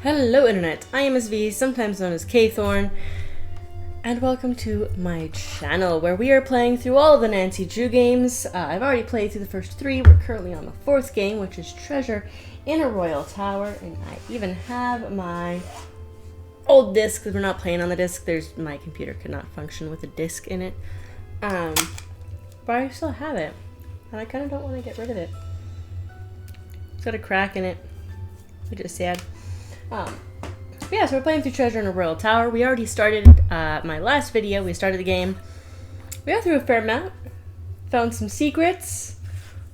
Hello Internet, I am SV, sometimes known as K-Thorn, and welcome to my channel where we are playing through all of the Nancy Drew games. I've already played through the first three. We're currently on the fourth game, which is Treasure in a Royal Tower, and I even have my old disc because we're not playing on the disc. My computer could not function with a disc in it, but I still have it, and I kind of don't want to get rid of it. It's got a crack in it, which is sad. Yeah, so we're playing through Treasure in a Royal Tower. We already started my last video. We started the game. We got through a fair amount. Found some secrets.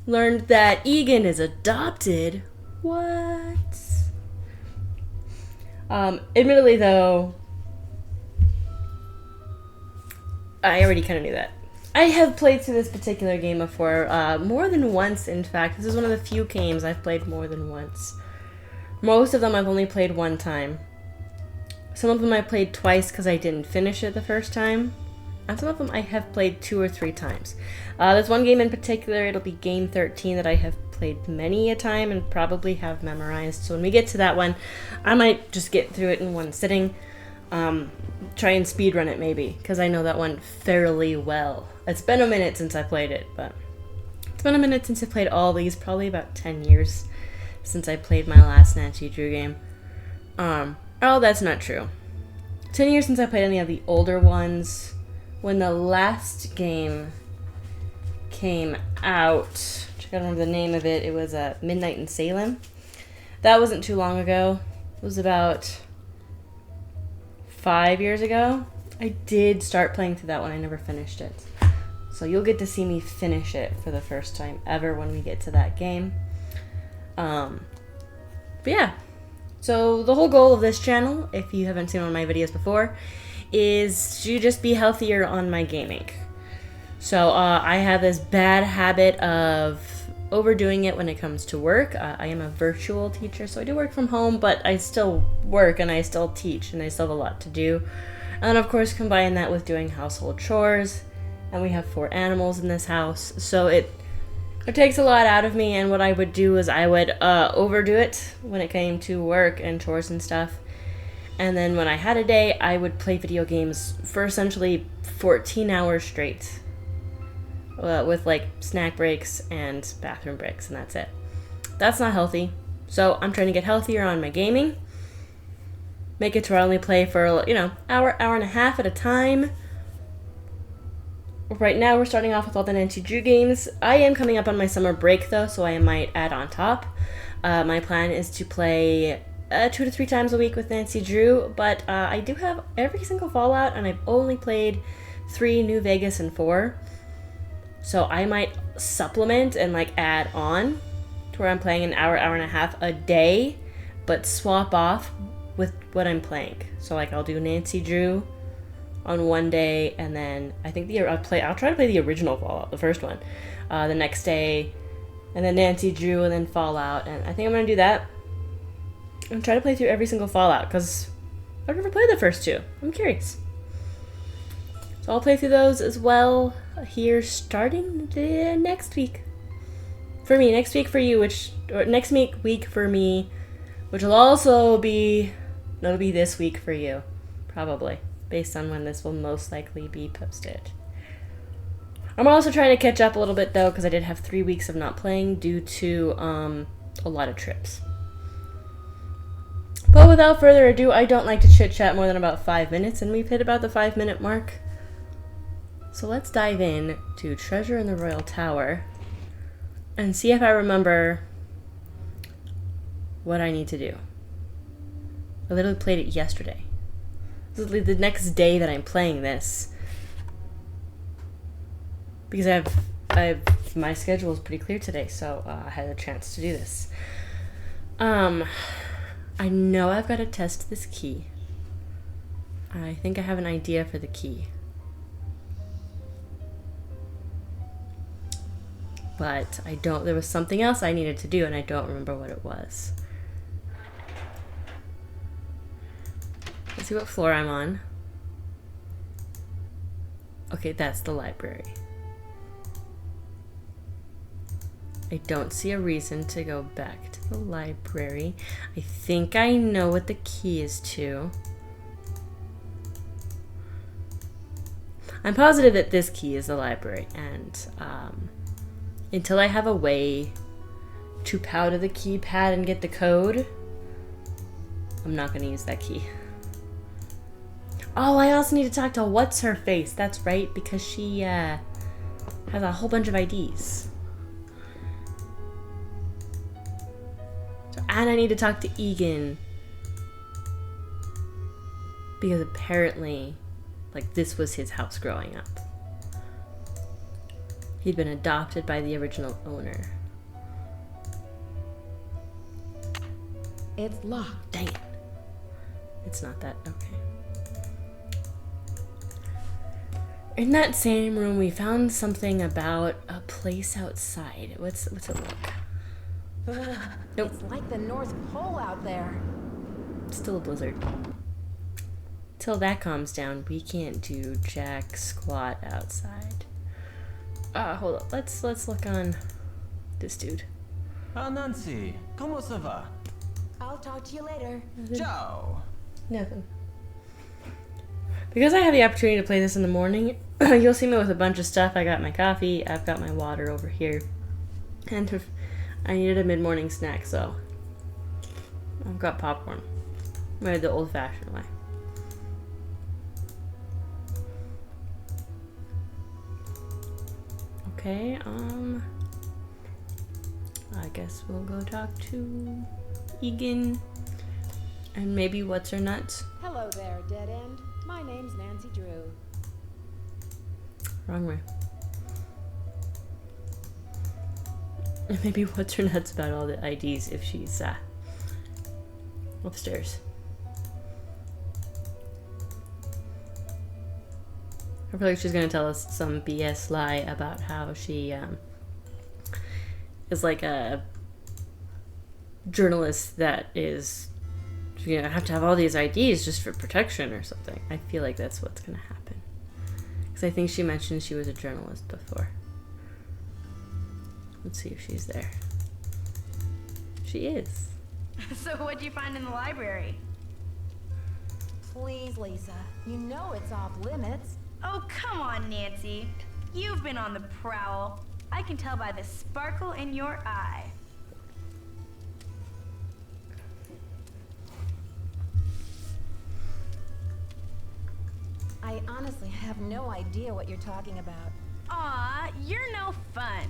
Learned that Egan is adopted. What? Admittedly, though, I already kind of knew that. I have played through this particular game before, more than once, in fact. This is one of the few games I've played more than once. Most of them I've only played one time. Some of them I played twice because I didn't finish it the first time. And some of them I have played 2 or 3 times. There's one game in particular, it'll be game 13, that I have played many a time and probably have memorized. So when we get to that one, I might just get through it in one sitting. Try and speedrun it maybe, because I know that one fairly well. It's been a minute since I played it, but it's been a minute since I played all these, probably about 10 years. Since I played my last Nancy Drew game. Oh, that's not true. 10 years since I played any of the older ones. When the last game came out, I don't remember the name of it, it was Midnight in Salem. That wasn't too long ago. It was about 5 years ago. I did start playing through that one, I never finished it. So you'll get to see me finish it for the first time ever when we get to that game. But yeah, so the whole goal of this channel, if you haven't seen one of my videos before, is to just be healthier on my gaming. So I have this bad habit of overdoing it when it comes to work. I am a virtual teacher, so I do work from home, but I still work and I still teach and I still have a lot to do. And then of course combine that with doing household chores, and we have 4 animals in this house, so it takes a lot out of me, and what I would do is I would overdo it when it came to work and chores and stuff. And then when I had a day, I would play video games for essentially 14 hours straight. With like snack breaks and bathroom breaks, and that's it. That's not healthy. So I'm trying to get healthier on my gaming. Make it to where I only play for, hour and a half at a time. Right now, we're starting off with all the Nancy Drew games. I am coming up on my summer break, though, so I might add on top. My plan is to play 2 to 3 times a week with Nancy Drew, but I do have every single Fallout, and I've only played 3, New Vegas, and 4. So I might supplement and, add on to where I'm playing an hour and a half a day, but swap off with what I'm playing. So, I'll do Nancy Drew on one day, and then I think I'll try to play the original Fallout, the first one, the next day, and then Nancy Drew, and then Fallout, and I think I'm gonna do that and try to play through every single Fallout, because I've never played the first 2. I'm curious. So I'll play through those as well here starting the next week. For me, next week for you, next week for me, which will also be, it'll be this week for you, probably, based on when this will most likely be posted. I'm also trying to catch up a little bit, though, because I did have 3 weeks of not playing due to a lot of trips. But without further ado, I don't like to chit-chat more than about 5 minutes, and we've hit about the 5-minute mark. So let's dive in to Treasure in the Royal Tower and see if I remember what I need to do. I literally played it yesterday. This is the next day that I'm playing this, because my schedule is pretty clear today, so I had a chance to do this. I know I've got to test this key. I think I have an idea for the key, but there was something else I needed to do, and I don't remember what it was. Let's see what floor I'm on. Okay, that's the library. I don't see a reason to go back to the library. I think I know what the key is to. I'm positive that this key is the library, and until I have a way to powder the keypad and get the code, I'm not going to use that key. Oh, I also need to talk to What's-Her-Face. That's right, because she has a whole bunch of IDs. And I need to talk to Egan. Because apparently, like, this was his house growing up. He'd been adopted by the original owner. It's locked. Dang it. It's not that. Okay. In that same room, we found something about a place outside. What's it look? Ugh, Nope. It's like the North Pole out there. Still a blizzard. Till that calms down, we can't do jack squat outside. Hold up. Let's look on this dude. Ah, Nancy, ¿cómo se va? I'll talk to you later. Ciao. Nothing. Because I have the opportunity to play this in the morning, you'll see me with a bunch of stuff. I got my coffee, I've got my water over here, and I needed a mid-morning snack, so I've got popcorn. I had the old-fashioned way. Okay, I guess we'll go talk to Egan and maybe What's-Her-Nuts. Hello there, Dead End. My name's Nancy Drew. Wrong way. And maybe What's-Her-Nuts about all the IDs if she's upstairs. I feel like she's gonna tell us some BS lie about how she is like a journalist that is, you know, have to have all these IDs just for protection or something. I feel like that's what's gonna happen. Because I think she mentioned she was a journalist before. Let's see if she's there. She is. So what'd you find in the library? Please, Lisa. You know it's off limits. Oh, come on, Nancy. You've been on the prowl. I can tell by the sparkle in your eye. I honestly have no idea what you're talking about. Aw, you're no fun.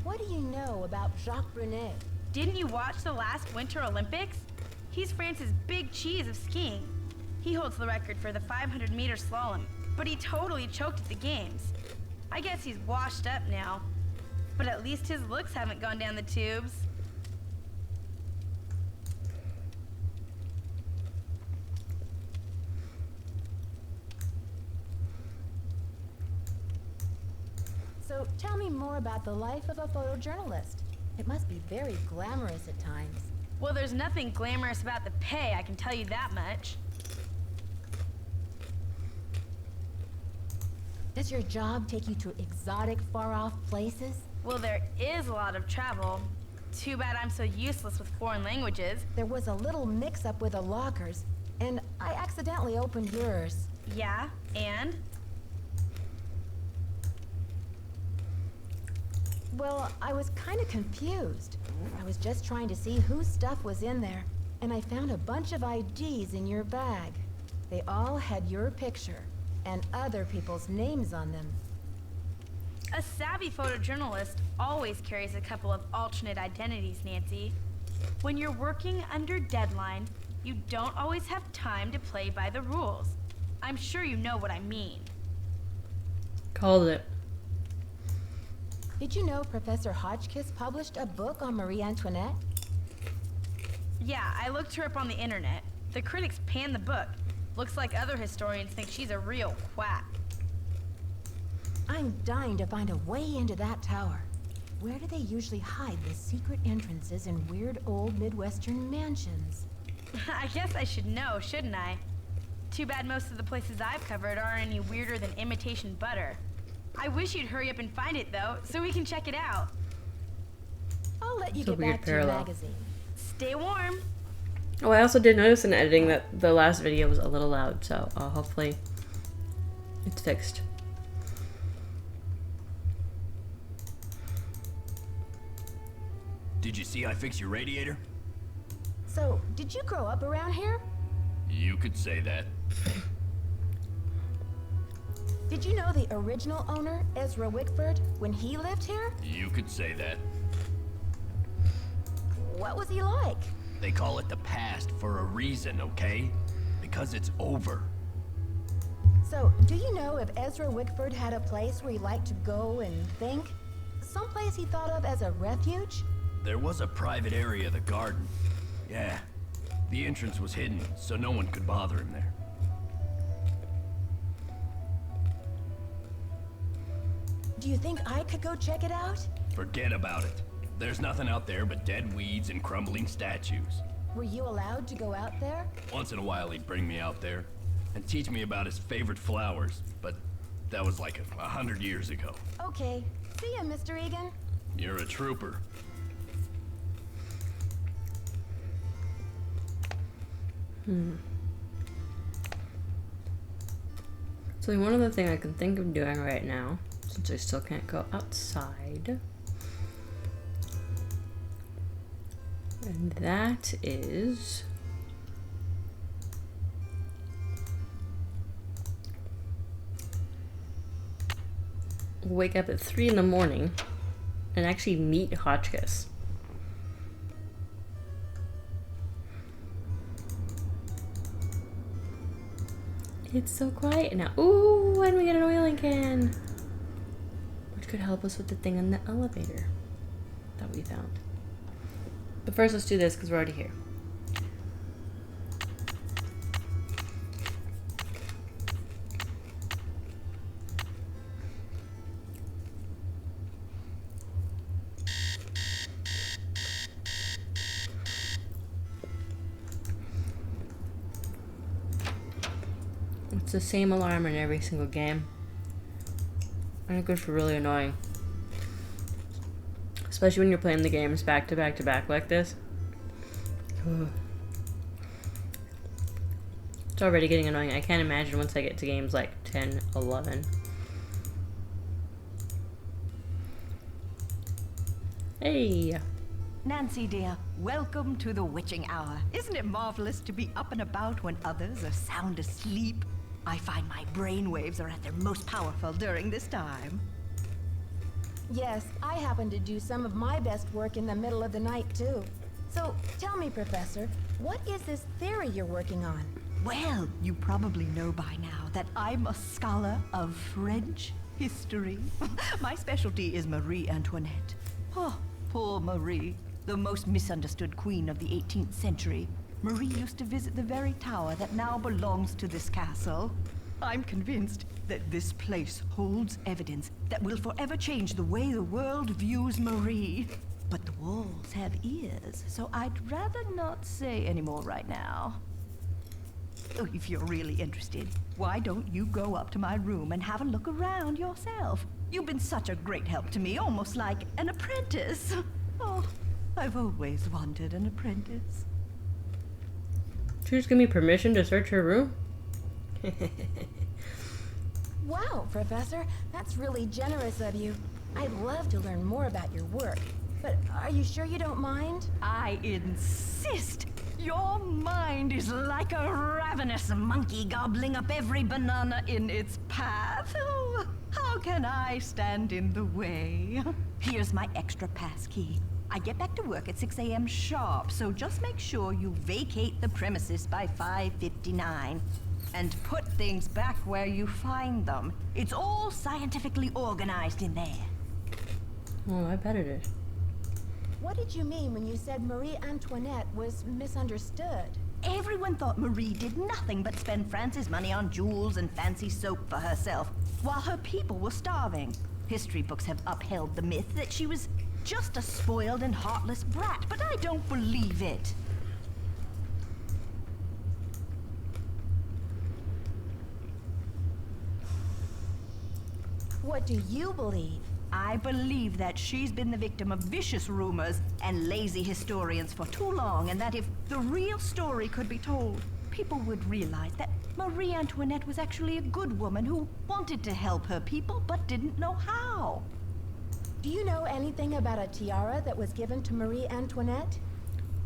What do you know about Jacques Brunet? Didn't you watch the last Winter Olympics? He's France's big cheese of skiing. He holds the record for the 500-meter slalom, but he totally choked at the games. I guess he's washed up now, but at least his looks haven't gone down the tubes. So tell me more about the life of a photojournalist. It must be very glamorous at times. Well, there's nothing glamorous about the pay, I can tell you that much. Does your job take you to exotic, far-off places? Well, there is a lot of travel. Too bad I'm so useless with foreign languages. There was a little mix-up with the lockers, and I accidentally opened yours. Yeah, and? Well, I was kind of confused. I was just trying to see whose stuff was in there, and I found a bunch of IDs in your bag. They all had your picture, and other people's names on them. A savvy photojournalist always carries a couple of alternate identities, Nancy. When you're working under deadline, you don't always have time to play by the rules. I'm sure you know what I mean. Called it. Did you know Professor Hotchkiss published a book on Marie Antoinette? Yeah, I looked her up on the internet. The critics panned the book. Looks like other historians think she's a real quack. I'm dying to find a way into that tower. Where do they usually hide the secret entrances in weird old Midwestern mansions? I guess I should know, shouldn't I? Too bad most of the places I've covered aren't any weirder than imitation butter. I wish you'd hurry up and find it, though, so we can check it out. I'll let you It's a get weird back to your parallel. magazine. Stay warm. Oh, I also did notice in editing that the last video was a little loud, so hopefully it's fixed. Did you see I fixed your radiator? So, did you grow up around here? You could say that. Did you know the original owner, Ezra Wickford, when he lived here? You could say that. What was he like? They call it the past for a reason, okay? Because it's over. So, do you know if Ezra Wickford had a place where he liked to go and think? Someplace he thought of as a refuge? There was a private area of the garden. Yeah. The entrance was hidden, so no one could bother him there. Do you think I could go check it out? Forget about it. There's nothing out there but dead weeds and crumbling statues. Were you allowed to go out there? Once in a while he'd bring me out there and teach me about his favorite flowers, but that was like 100 years ago. Okay. See ya, Mr. Egan. You're a trooper. So one other thing I can think of doing right now, since I still can't go outside, and that is wake up at 3 in the morning and actually meet Hotchkiss. It's so quiet now. Ooh, and we get an oiling can, which could help us with the thing in the elevator that we found. But first, let's do this because we're already here. It's the same alarm in every single game. And it gets really annoying. Especially when you're playing the games back to back to back like this. Ugh. It's already getting annoying. I can't imagine once I get to games like 10, 11. Hey! Nancy, dear, welcome to the witching hour. Isn't it marvelous to be up and about when others are sound asleep? I find my brainwaves are at their most powerful during this time. Yes, I happen to do some of my best work in the middle of the night, too. So, tell me, Professor, what is this theory you're working on? Well, you probably know by now that I'm a scholar of French history. My specialty is Marie Antoinette. Oh, poor Marie, the most misunderstood queen of the 18th century. Marie used to visit the very tower that now belongs to this castle. I'm convinced that this place holds evidence that will forever change the way the world views Marie. But the walls have ears, so I'd rather not say any more right now. Oh, if you're really interested, why don't you go up to my room and have a look around yourself? You've been such a great help to me, almost like an apprentice. Oh, I've always wanted an apprentice. Did you just give me permission to search her room? Wow, Professor, that's really generous of you. I'd love to learn more about your work. But are you sure you don't mind? I insist. Your mind is like a ravenous monkey gobbling up every banana in its path. Oh, how can I stand in the way? Here's my extra pass key. I get back to work at 6 a.m. sharp, so just make sure you vacate the premises by 5:59. And put things back where you find them. It's all scientifically organized in there. Oh, I bet it is. What did you mean when you said Marie Antoinette was misunderstood? Everyone thought Marie did nothing but spend France's money on jewels and fancy soap for herself, while her people were starving. History books have upheld the myth that she was just a spoiled and heartless brat, but I don't believe it. What do you believe? I believe that she's been the victim of vicious rumors and lazy historians for too long, and that if the real story could be told, people would realize that Marie Antoinette was actually a good woman who wanted to help her people but didn't know how. Do you know anything about a tiara that was given to Marie Antoinette?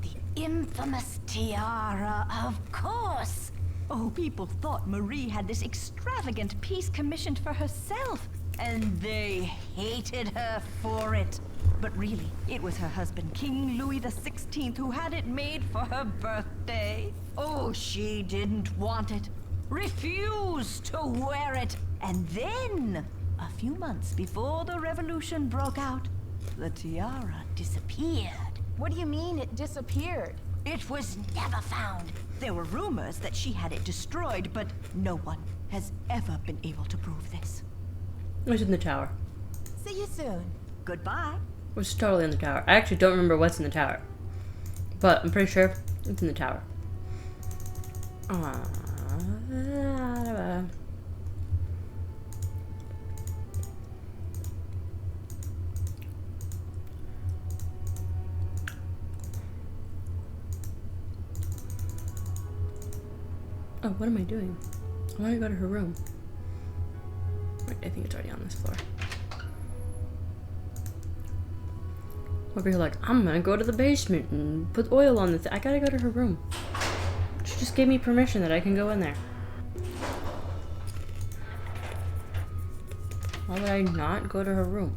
The infamous tiara, of course! Oh, people thought Marie had this extravagant piece commissioned for herself, and they hated her for it. But really, it was her husband, King Louis XVI, who had it made for her birthday. Oh, she didn't want it, refused to wear it, and then, a few months before the revolution broke out, the tiara disappeared. What do you mean it disappeared? It was never found. There were rumors that she had it destroyed, but no one has ever been able to prove this. It was in the tower. See you soon. Goodbye. It was totally in the tower. I actually don't remember what's in the tower, but I'm pretty sure it's in the tower. Oh, what am I doing? I want to go to her room. Wait, I think it's already on this floor. Over here like, I'm gonna go to the basement and put oil on the thing. I gotta go to her room. She just gave me permission that I can go in there. Why would I not go to her room?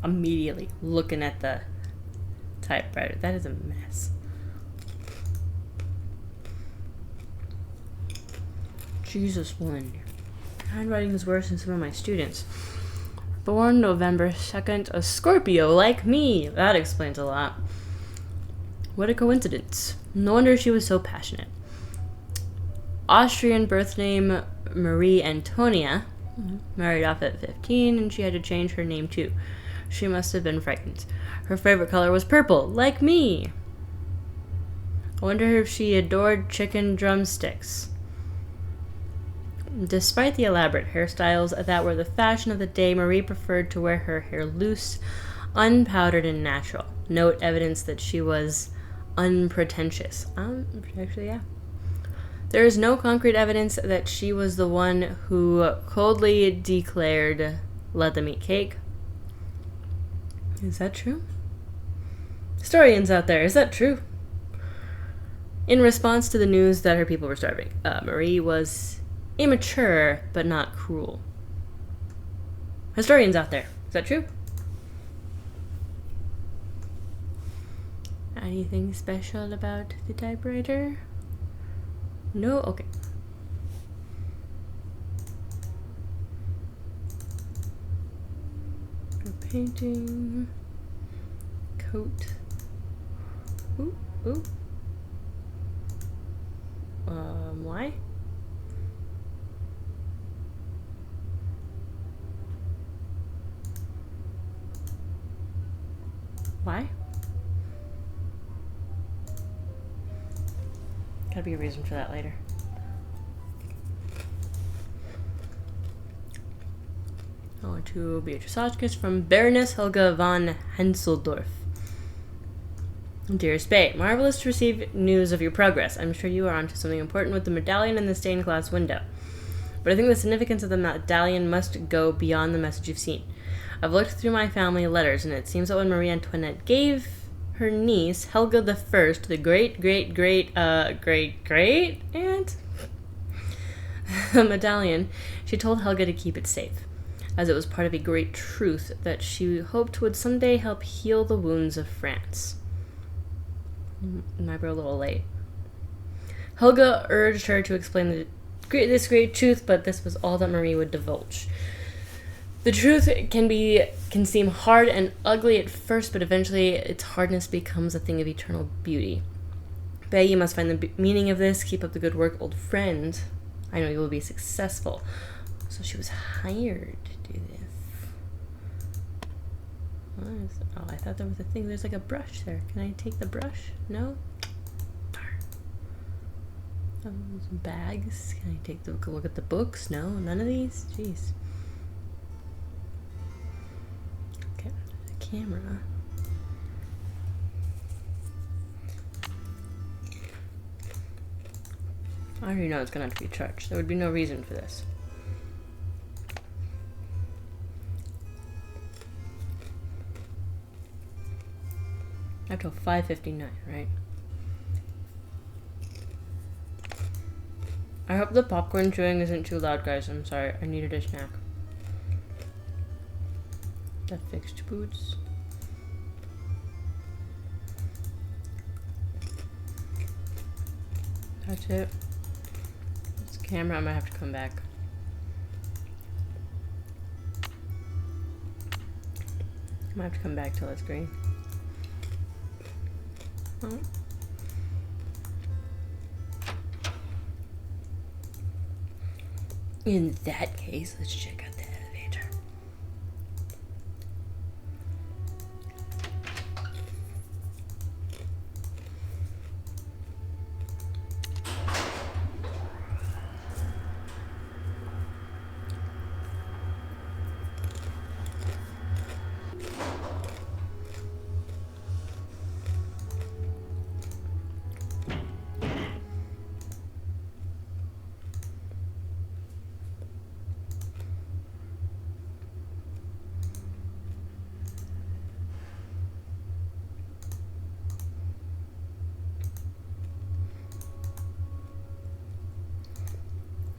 Immediately looking at the typewriter. That is a mess. Jesus, one. Handwriting is worse than some of my students. Born November 2nd, a Scorpio like me. That explains a lot. What a coincidence. No wonder she was so passionate. Austrian birth name Marie Antonia. Married off at 15, and she had to change her name too. She must have been frightened. Her favorite color was purple, like me. I wonder if she adored chicken drumsticks. Despite the elaborate hairstyles that were the fashion of the day, Marie preferred to wear her hair loose, unpowdered, and natural. Note evidence that she was unpretentious. Actually, yeah. There is no concrete evidence that she was the one who coldly declared, "Let them eat cake." Is that true? Historians out there, is that true? In response to the news that her people were starving, Marie was immature but not cruel. Historians out there, is that true? Anything special about the typewriter? No? Okay. Painting. Coat. Ooh, ooh. Why? Why? Gotta be a reason for that later. Oh, to Beatrice Hotchkiss from Baroness Helga von Henseldorf. Dearest Bay, marvelous to receive news of your progress. I'm sure you are onto something important with the medallion in the stained glass window. But I think the significance of the medallion must go beyond the message you've seen. I've looked through my family letters, and it seems that when Marie Antoinette gave her niece, Helga the First, the great-great-aunt, the medallion, she told Helga to keep it safe, as it was part of a great truth that she hoped would someday help heal the wounds of France. Might be a little late. Helga urged her to explain this great truth, but this was all that Marie would divulge. The truth can seem hard and ugly at first, but eventually its hardness becomes a thing of eternal beauty. Bay, you must find the meaning of this. Keep up the good work, old friend. I know you will be successful. So she was hired to do this. Oh, I thought there was a thing. There's like a brush there. Can I take the brush? No? Darn. Some bags. Can I take the look at the books? No? None of these? Jeez. Okay, the camera. I already know it's gonna have to be charged. There would be no reason for this. Until 5:59, right? I hope the popcorn chewing isn't too loud, guys. I'm sorry. I needed a snack. The fixed boots. That's it. This camera, I might have to come back. I might have to come back till it's green. Oh. In that case, let's check out the elevator.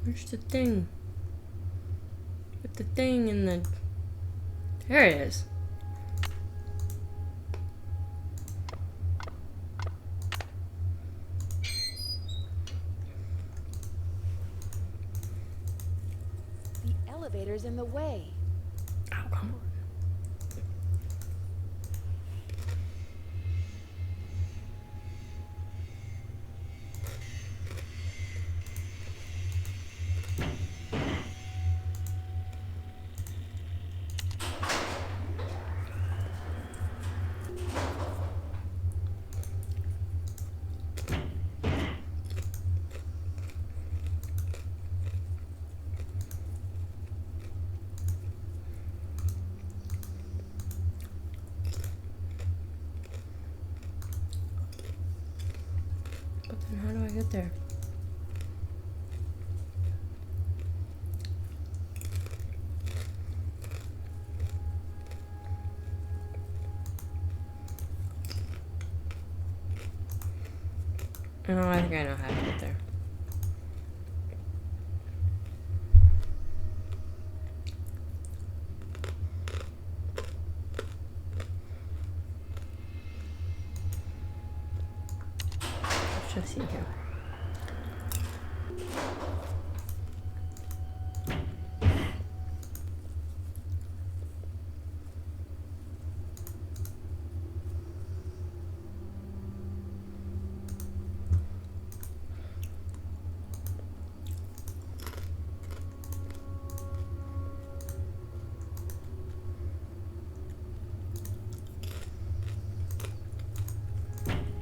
Where's the thing? With the thing in the... There it is. The elevator's in the way. Oh, come on. But then how do I get there? Oh, I think I know how to get there. Let's just see here.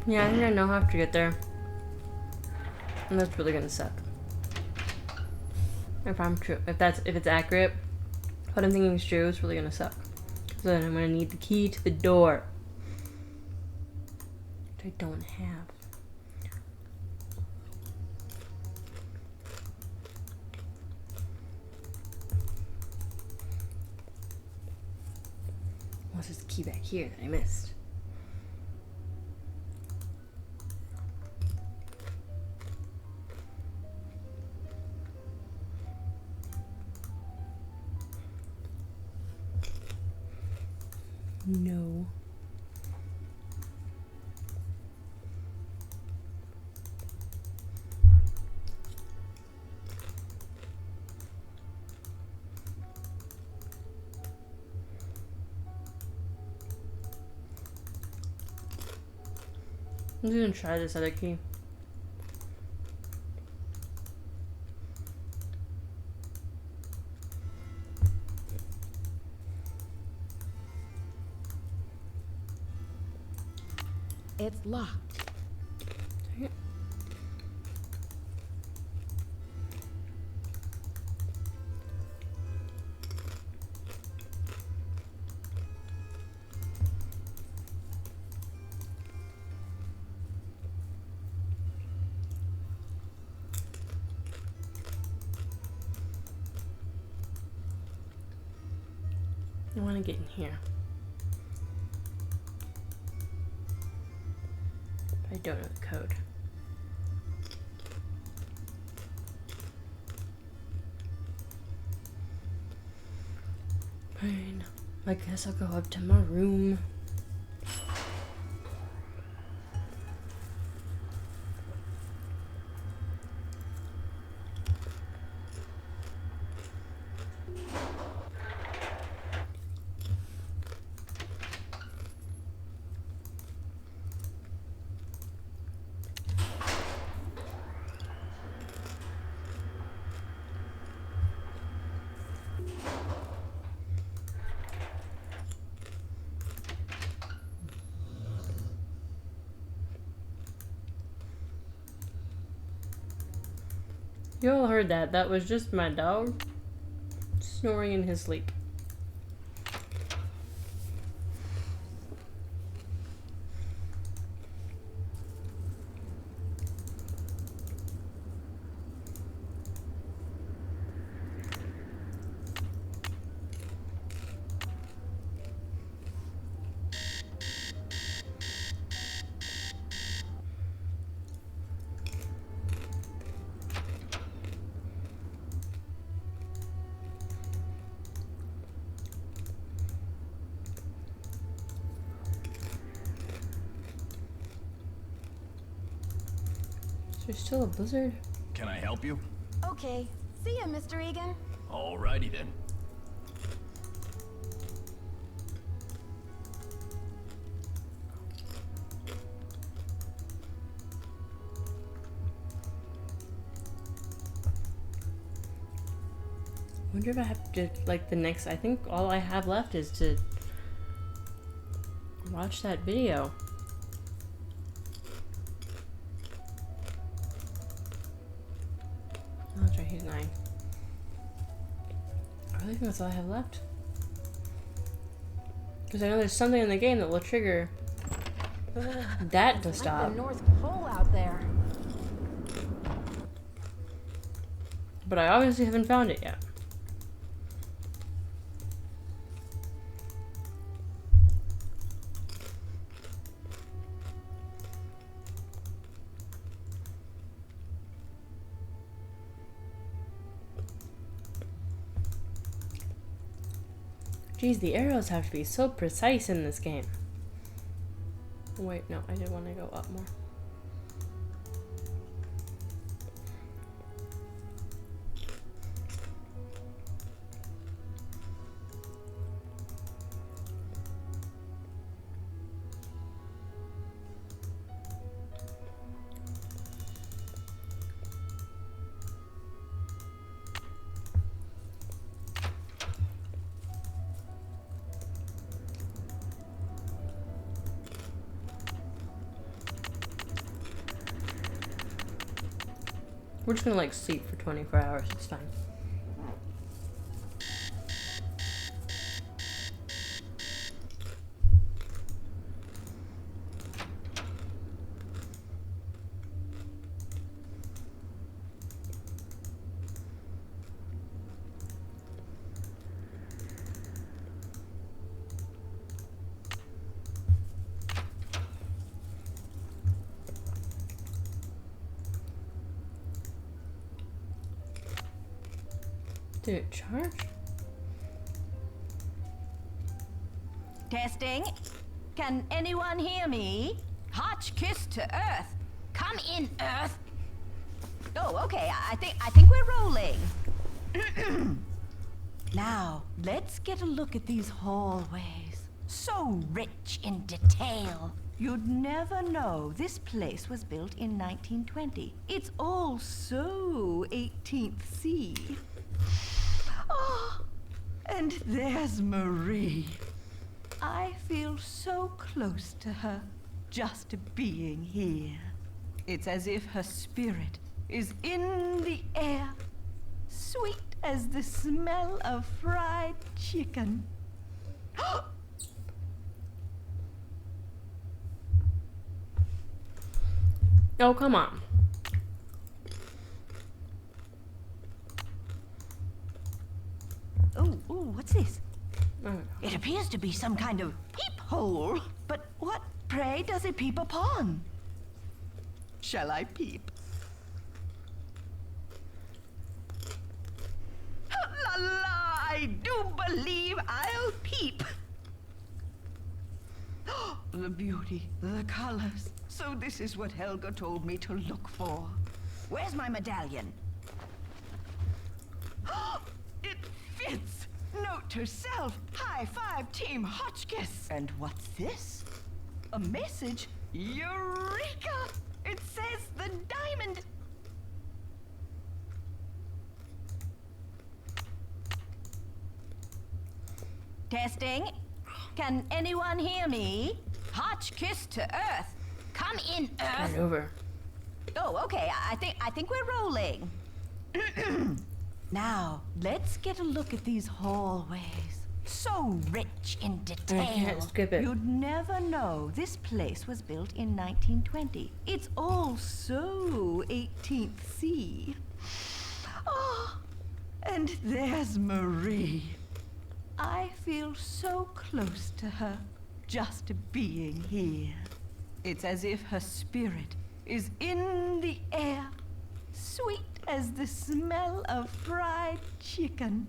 Yeah, I think I know how to get there. And that's really gonna suck. If it's accurate, what I'm thinking is true, it's really gonna suck. Because then I'm gonna need the key to the door. Which I don't have. What's this key back here that I missed? No. I'm just gonna try this other key. It's locked. Dang it. I want to get in here. But I don't know the code. Fine. I guess I'll go up to my room. You all heard that. That was just my dog snoring in his sleep. Is there still a blizzard? Can I help you? Okay. See ya, Mr. Egan. Alrighty then. I wonder if I have to, like, the next, I think all I have left is to watch that video. Oh, that's right, he's 9. I really think that's all I have left. Because I know there's something in the game that will trigger that to Like stop. the North Pole out there. But I obviously haven't found it yet. Geez, the arrows have to be so precise in this game. Wait, no, I did want to go up more. We're just gonna like sleep for 24 hours, it's fine. Did it charge? Testing. Can anyone hear me? Hotch kiss to Earth. Come in, Earth. Oh, okay. I think we're rolling. Now, let's get a look at these hallways. So rich in detail. You'd never know this place was built in 1920. It's all so 18th C. Oh, and there's Marie. I feel so close to her. just being here. It's as if her spirit is in the air, sweet as the smell of fried chicken. Oh, come on. Oh, what's this? Oh. It appears to be some kind of peephole. But what, pray, does it peep upon? Shall I peep? La la, I do believe I'll peep. The beauty, the colors. So this is what Helga told me to look for. Where's my medallion? It fits! Note to self, high five Team Hotchkiss. And what's this? A message? Eureka! It says the diamond. Testing. Can anyone hear me? Hotchkiss to Earth. Come in, Earth. Right over. Oh, okay. I think we're rolling. Now, let's get a look at these hallways. So rich in detail. I can't skip it. You'd never know this place was built in 1920. It's all so 18th C. Oh, and there's Marie. I feel so close to her, just being here. It's as if her spirit is in the air, sweet as the smell of fried chicken.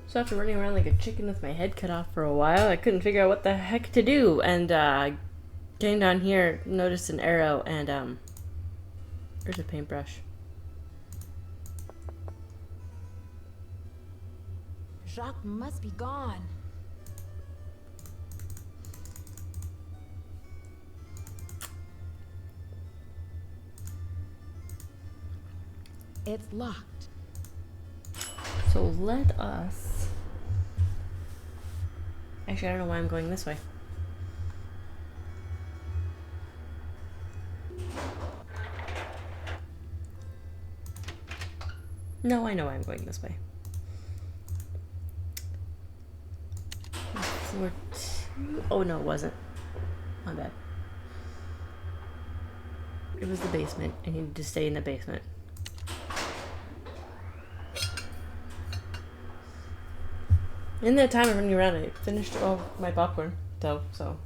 So after running around like a chicken with my head cut off for a while, I couldn't figure out what the heck to do. And getting down here, noticed an arrow and there's a paintbrush. Jacques must be gone. It's locked. So let us... Actually, I don't know why I'm going this way. No, I know why I'm going this way. Floor 2. Oh no, it wasn't. My bad. It was the basement. I needed to stay in the basement. In that time of running around, I finished all my popcorn, though, so.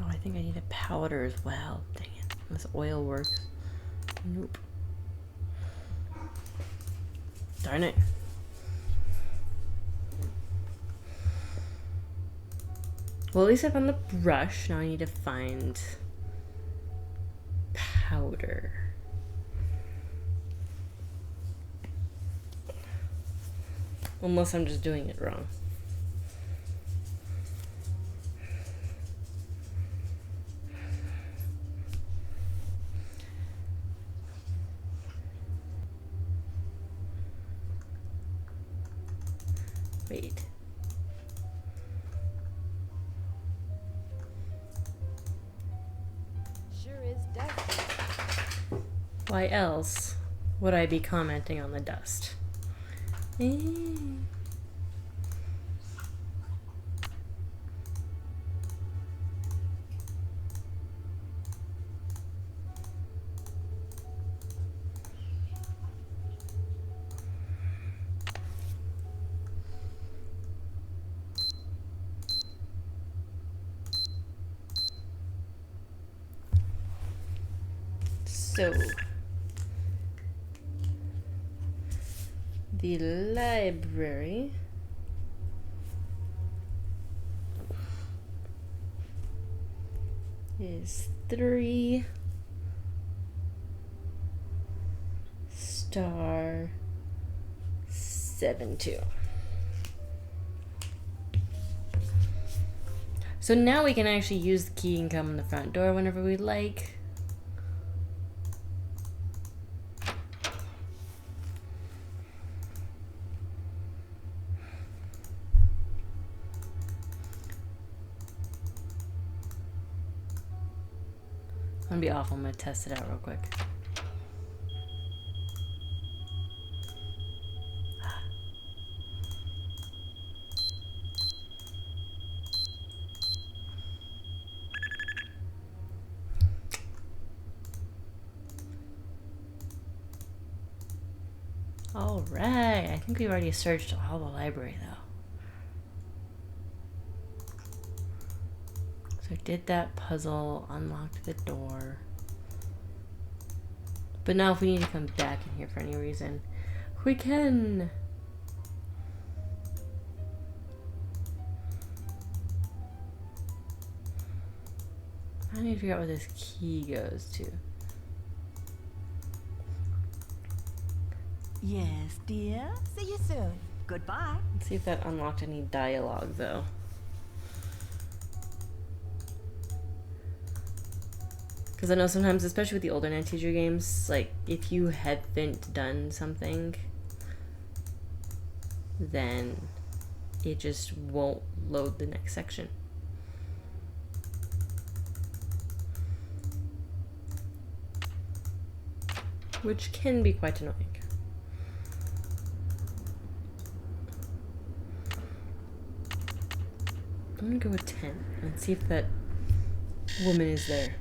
I think I need a powder as well. Dang it. This oil works. Nope. Darn it. Well, at least I found the brush. Now I need to find powder. Unless I'm just doing it wrong. Wait. Sure is dusty. Why else would I be commenting on the dust? So, the library is 3*72. So now we can actually use the key and come in the front door whenever we like. I'm gonna be awful. I'm gonna test it out real quick. All right. I think we've already searched all the library though. So did that puzzle, unlocked the door. But now if we need to come back in here for any reason, we can. I need to figure out where this key goes to. Yes, dear? See you soon. Goodbye. Let's see if that unlocked any dialogue though. Because I know sometimes, especially with the older Nancy Drew games, like if you haven't done something, then it just won't load the next section. Which can be quite annoying. I'm gonna go with 10 and see if that woman is there.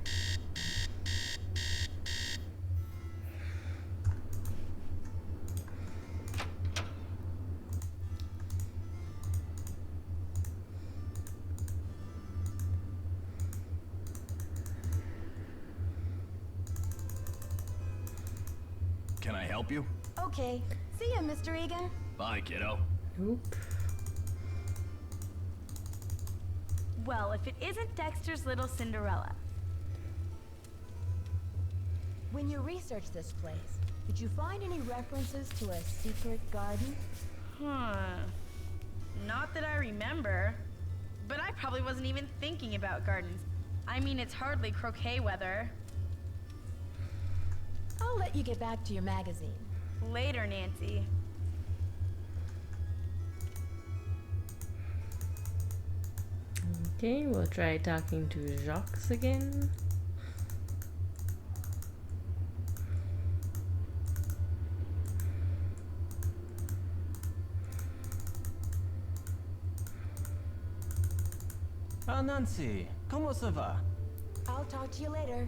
Can I help you? Okay. See ya, Mr. Egan. Bye, kiddo. Nope. Well, if it isn't Dexter's little Cinderella. When you researched this place, did you find any references to a secret garden? Not that I remember. But I probably wasn't even thinking about gardens. I mean, it's hardly croquet weather. I'll let you get back to your magazine. Later, Nancy. Okay, we'll try talking to Jacques again. Ah, Nancy, comment ça va? I'll talk to you later.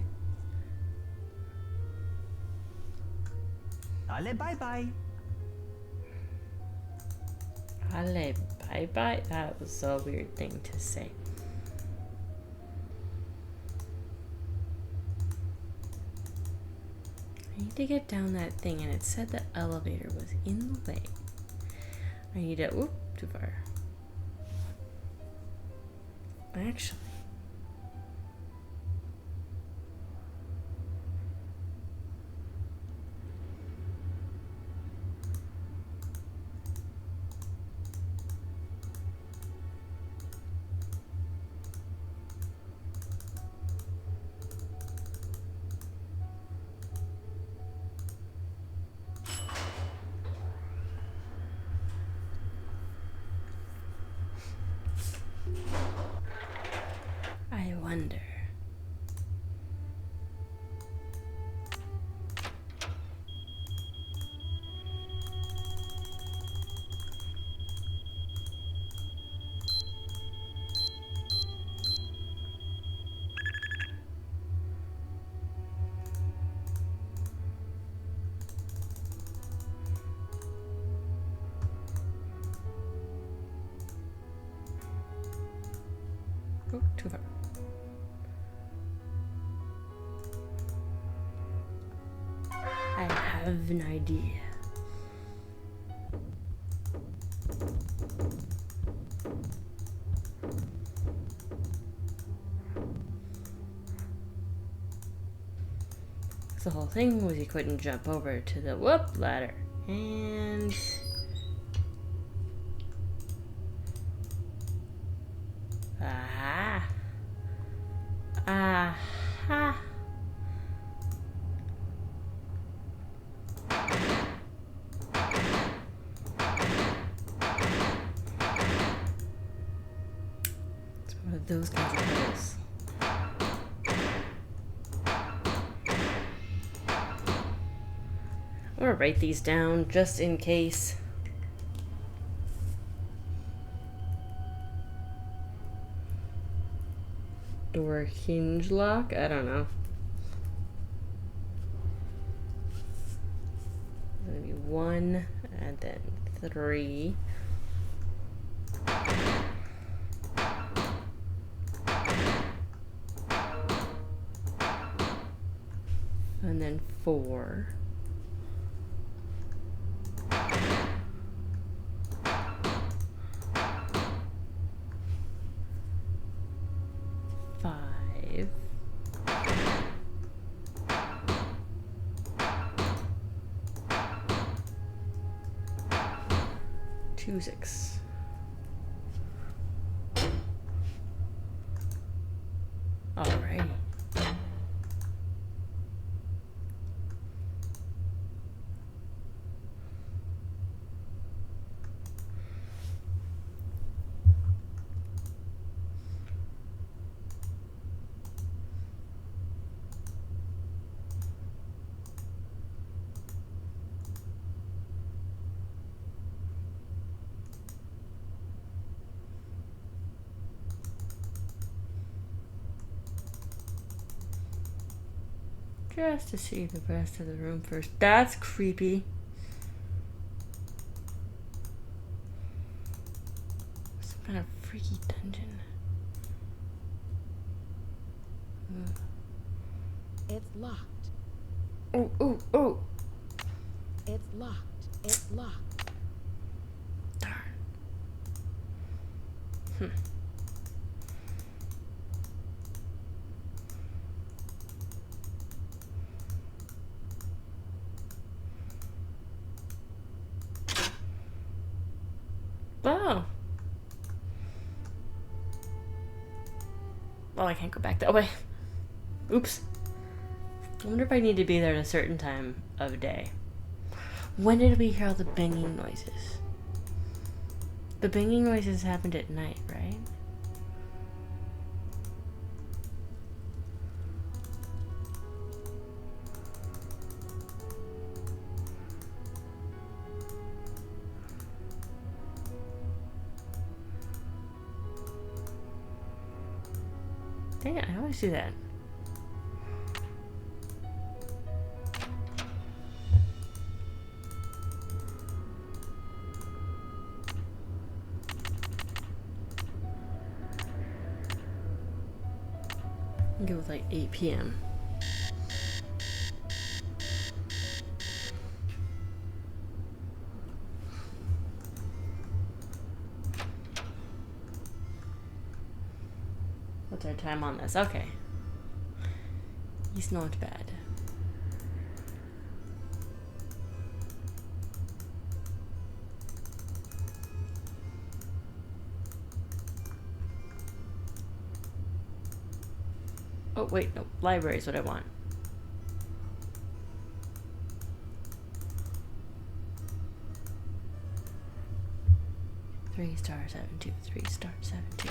Allez, bye-bye. Allez, bye bye. That was a weird thing to say. I need to get down that thing, and it said the elevator was in the way. I need to. Oop, too far. Actually. Oh, too far. I have an idea. The whole thing was you couldn't jump over to the whoop ladder. And aha. Aha. It's one of those kinds of puzzles. I'm gonna write these down just in case. Door hinge lock? I don't know. It's gonna be 1 and then 3. And then 4. Two, 6. Alrighty. Just to see the rest of the room first. That's creepy. Some kind of freaky dungeon. It's locked. Oh, oh, oh. It's locked. It's locked. Darn. Oh. Well, I can't go back that way. Oops. I wonder if I need to be there at a certain time of day. When did we hear all the banging noises? The banging noises happened at night, right? Dang it, I always do that. I'll go with like 8 p.m. What's our time on this? Okay. He's not bad. Oh, wait, no. Library is what I want. Three star 7-2. 3 star 7-2.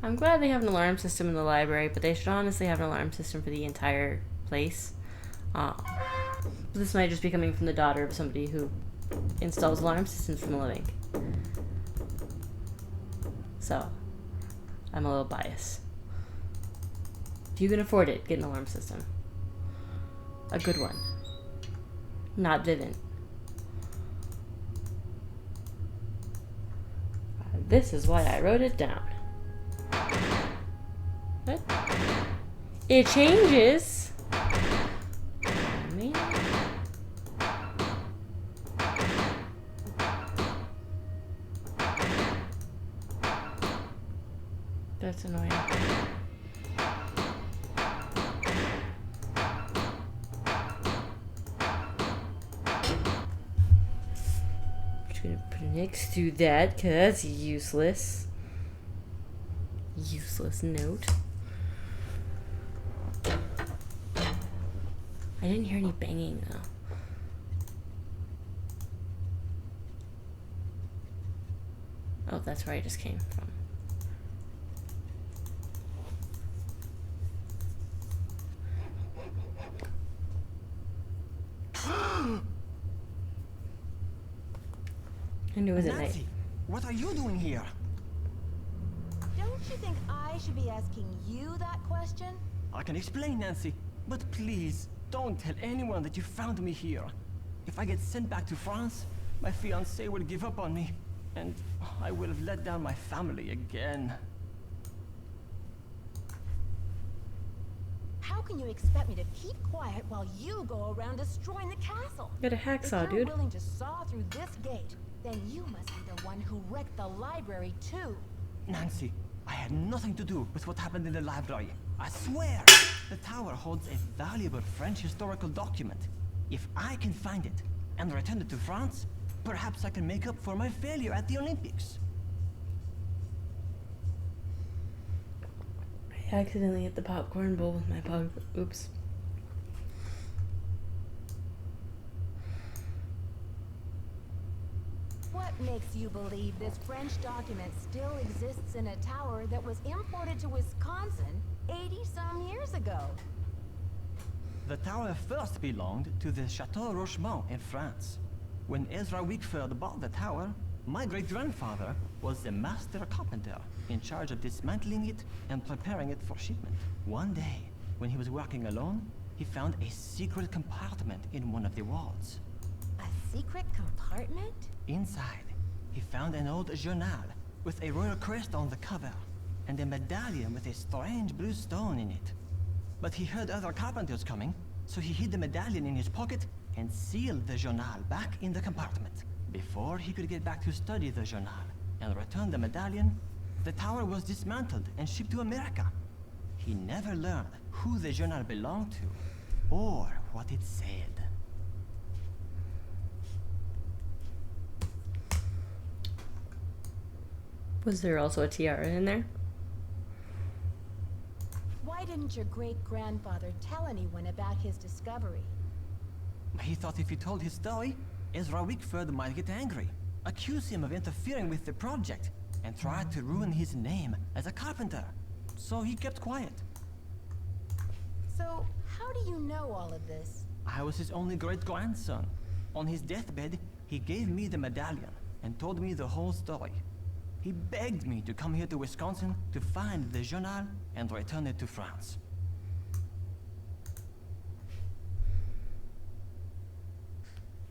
I'm glad they have an alarm system in the library, but they should honestly have an alarm system for the entire place. This might just be coming from the daughter of somebody who installs alarm systems from the living. so I'm a little biased. If you can afford it, get an alarm system. A good one. Not Vivint. This is why I wrote it down. What? It changes. Man. That's annoying. Just gonna put it next to that because that's useless. Useless note. I didn't hear any banging though. Oh, that's where I just came from. I knew it was at night. Nancy, what are you doing here? Don't you think I should be asking you that question? I can explain, Nancy, but please don't tell anyone that you found me here. If I get sent back to France, my fiancé will give up on me, and I will have let down my family again. How can you expect me to keep quiet while you go around destroying the castle? Got a hacksaw, If you're dude. willing to saw through this gate, then you must be the one who wrecked the library too. Nancy, I had nothing to do with what happened in the library. I swear! The tower holds a valuable French historical document. If I can find it and return it to France, perhaps I can make up for my failure at the Olympics. I accidentally hit the popcorn bowl with my pug. Oops. What makes you believe this French document still exists in a tower that was imported to Wisconsin 80-some years ago? The tower first belonged to the Chateau Rochemont in France. When Ezra Wickford bought the tower, my great-grandfather was the master carpenter in charge of dismantling it and preparing it for shipment. One day, when he was working alone, he found a secret compartment in one of the walls. A secret compartment? Inside, he found an old journal with a royal crest on the cover and a medallion with a strange blue stone in it. But he heard other carpenters coming, so he hid the medallion in his pocket and sealed the journal back in the compartment. Before he could get back to study the journal and return the medallion, the tower was dismantled and shipped to America. He never learned who the journal belonged to or what it said. Was there also a tiara in there? Why didn't your great-grandfather tell anyone about his discovery? He thought if he told his story, Ezra Wickford might get angry, accuse him of interfering with the project, and try to ruin his name as a carpenter. So he kept quiet. So, how do you know all of this? I was his only great-grandson. On his deathbed, he gave me the medallion and told me the whole story. He begged me to come here to Wisconsin to find the journal and return it to France.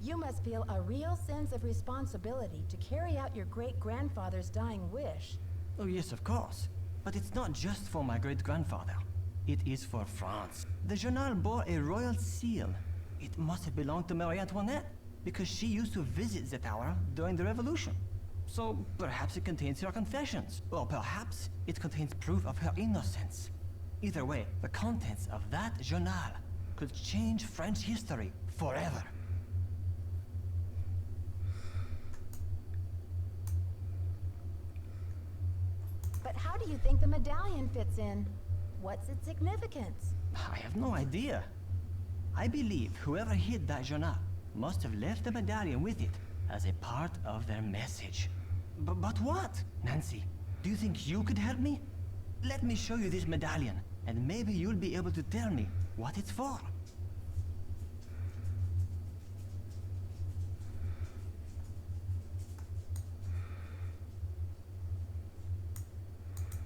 You must feel a real sense of responsibility to carry out your great-grandfather's dying wish. Oh yes, of course. But it's not just for my great-grandfather. It is for France. The journal bore a royal seal. It must have belonged to Marie Antoinette, because she used to visit the tower during the Revolution. So perhaps it contains her confessions, or perhaps it contains proof of her innocence. Either way, the contents of that journal could change French history forever. But how do you think the medallion fits in? What's its significance? I have no idea. I believe whoever hid that journal must have left the medallion with it as a part of their message. But what? Nancy, do you think you could help me? Let me show you this medallion, and maybe you'll be able to tell me what it's for.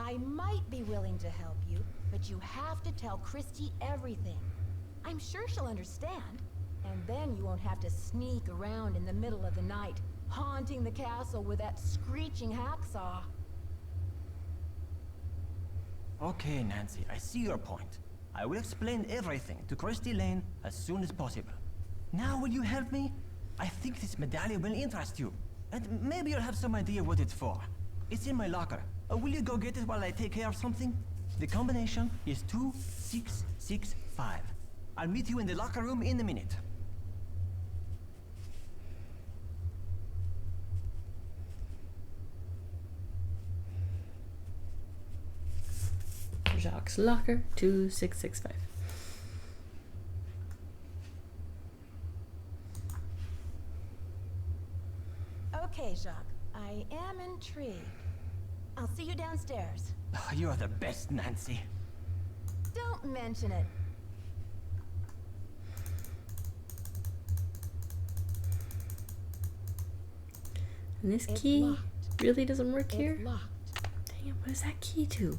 I might be willing to help you, but you have to tell Christy everything. I'm sure she'll understand. And then you won't have to sneak around in the middle of the night, haunting the castle with that screeching hacksaw. Okay, Nancy, I see your point. I will explain everything to Christy Lane as soon as possible. Now will you help me? I think this medallion will interest you. And maybe you'll have some idea what it's for. It's in my locker. Will you go get it while I take care of something? The combination is 2665. I'll meet you in the locker room in a minute. Jacques' locker, 2665. Okay, Jacques. I am intrigued. I'll see you downstairs. You're the best, Nancy. Don't mention it. And this It's key locked. really doesn't work here? It's locked. Dang it, what is that key to?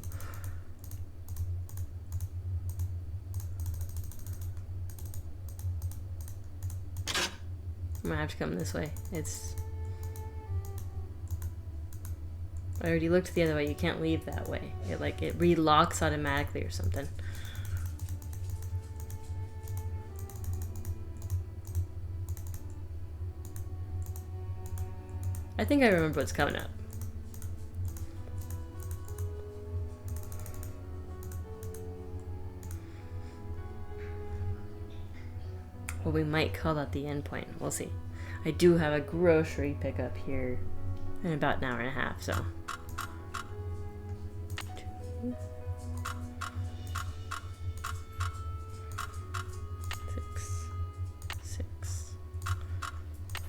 I'm gonna have to come this way. I already looked the other way. You can't leave that way. It relocks automatically or something. I think I remember what's coming up. Well, we might call that the end point. We'll see. I do have a grocery pickup here in about an hour and a half, so. 2, 6, 6,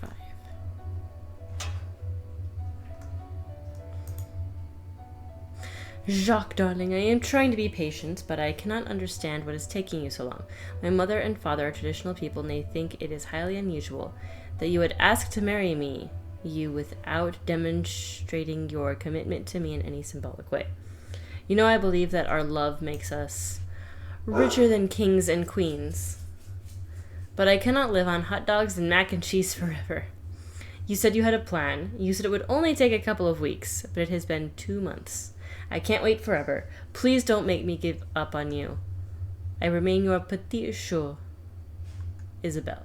5. Jacques, darling, I am trying to be patient, but I cannot understand what is taking you so long. My mother and father are traditional people, and they think it is highly unusual that you would ask to marry me, without demonstrating your commitment to me in any symbolic way. You know, I believe that our love makes us richer than kings and queens. But I cannot live on hot dogs and mac and cheese forever. You said you had a plan. You said it would only take a couple of weeks, but it has been 2 months. I can't wait forever. Please don't make me give up on you. I remain your petite chou, Isabelle.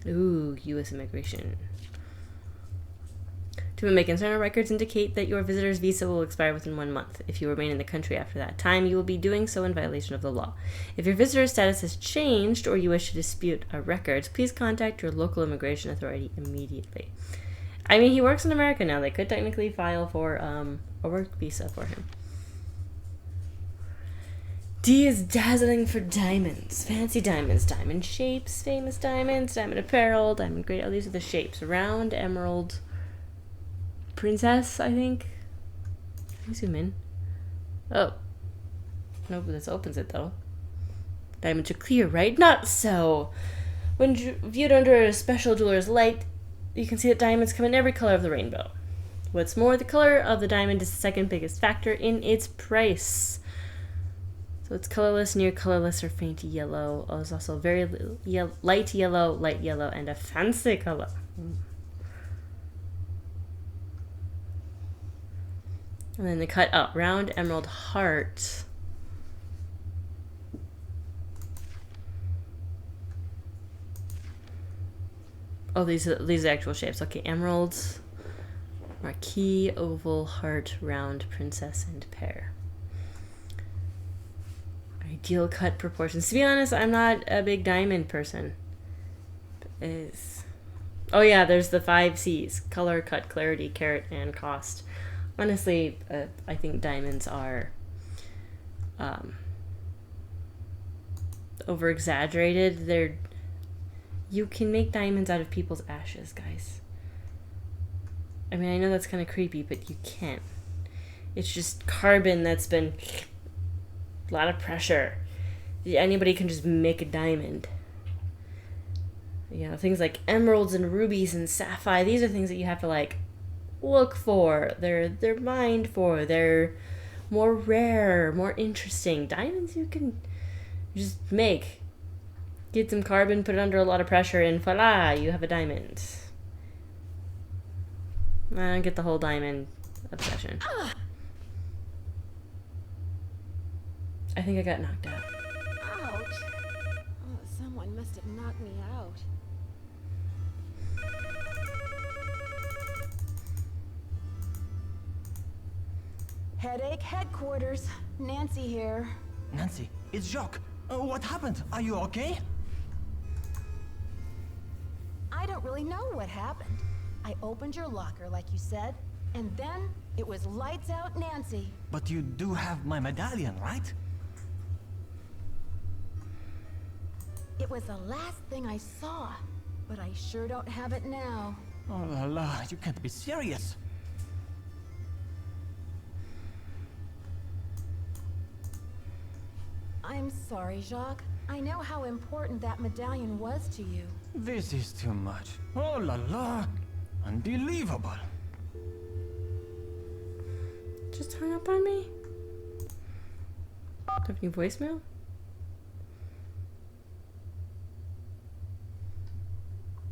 Ooh, U.S. immigration. To whom it may concern, our records indicate that your visitor's visa will expire within 1 month. If you remain in the country after that time, you will be doing so in violation of the law. If your visitor's status has changed or you wish to dispute our records, please contact your local immigration authority immediately. I mean, he works in America now. They could technically file for a work visa for him. D is dazzling for diamonds. Fancy diamonds. Diamond shapes. Famous diamonds. Diamond apparel. Diamond grade. Oh, these are the shapes. Round, emerald, princess, I think. Let me zoom in. Oh. Nope, this opens it, though. Diamonds are clear, right? Not so. When viewed under a special jeweler's light, you can see that diamonds come in every color of the rainbow. What's more, the color of the diamond is the second biggest factor in its price. So it's colorless, near colorless, or faint yellow. Oh, there's also very light yellow, and a fancy color. And then the cut up, round emerald heart. Oh, these are actual shapes. Okay, emeralds, marquee, oval, heart, round, princess, and pear. Ideal cut proportions. To be honest, I'm not a big diamond person. Oh yeah, there's the 5 C's: color, cut, clarity, carat, and cost. Honestly, I think diamonds are over-exaggerated. You can make diamonds out of people's ashes, guys. I mean, I know that's kind of creepy, but you can't. It's just carbon that's been... a lot of pressure. Anybody can just make a diamond. You know, things like emeralds and rubies and sapphire, these are things that you have to like look for. They're mined for. They're more rare, more interesting. Diamonds you can just make. Get some carbon, put it under a lot of pressure, and voila, you have a diamond. I don't get the whole diamond obsession. I think I got knocked out. Ouch. Oh, someone must have knocked me out. Headache headquarters. Nancy here. Nancy, it's Jacques. What happened? Are you okay? I don't really know what happened. I opened your locker like you said, and then it was lights out Nancy. But you do have my medallion, right? It was the last thing I saw, but I sure don't have it now. Oh la la, you can't be serious. I'm sorry, Jacques. I know how important that medallion was to you. This is too much. Oh la la. Unbelievable. Just hung up on me? Have any voicemail?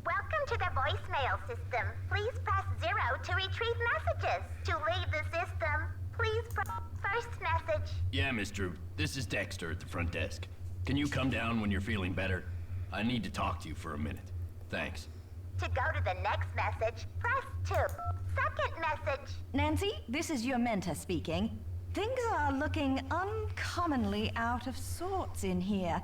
Welcome to the voicemail system. Please press 0 to retrieve messages. To leave the system, please press first message. Yeah, Miss Drew. This is Dexter at the front desk. Can you come down when you're feeling better? I need to talk to you for a minute. Thanks. To go to the next message, press 2. Second message. Nancy, this is Yamenta speaking. Things are looking uncommonly out of sorts in here.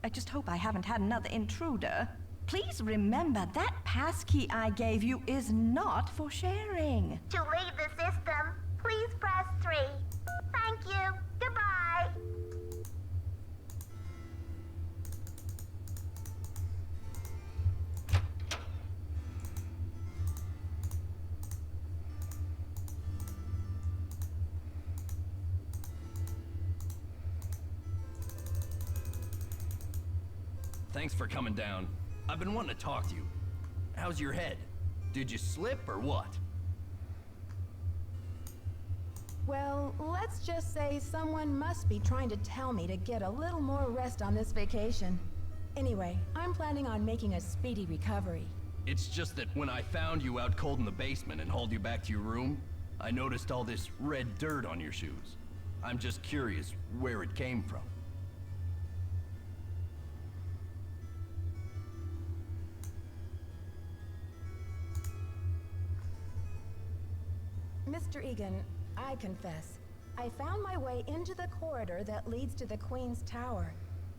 I just hope I haven't had another intruder. Please remember that passkey I gave you is not for sharing. To leave the system, please press 3. Thank you. Goodbye. Thanks for coming down. I've been wanting to talk to you. How's your head? Did you slip or what? Well, let's just say someone must be trying to tell me to get a little more rest on this vacation. Anyway, I'm planning on making a speedy recovery. It's just that when I found you out cold in the basement and hauled you back to your room, I noticed all this red dirt on your shoes. I'm just curious where it came from. Mr. Egan, I confess, I found my way into the corridor that leads to the Queen's Tower.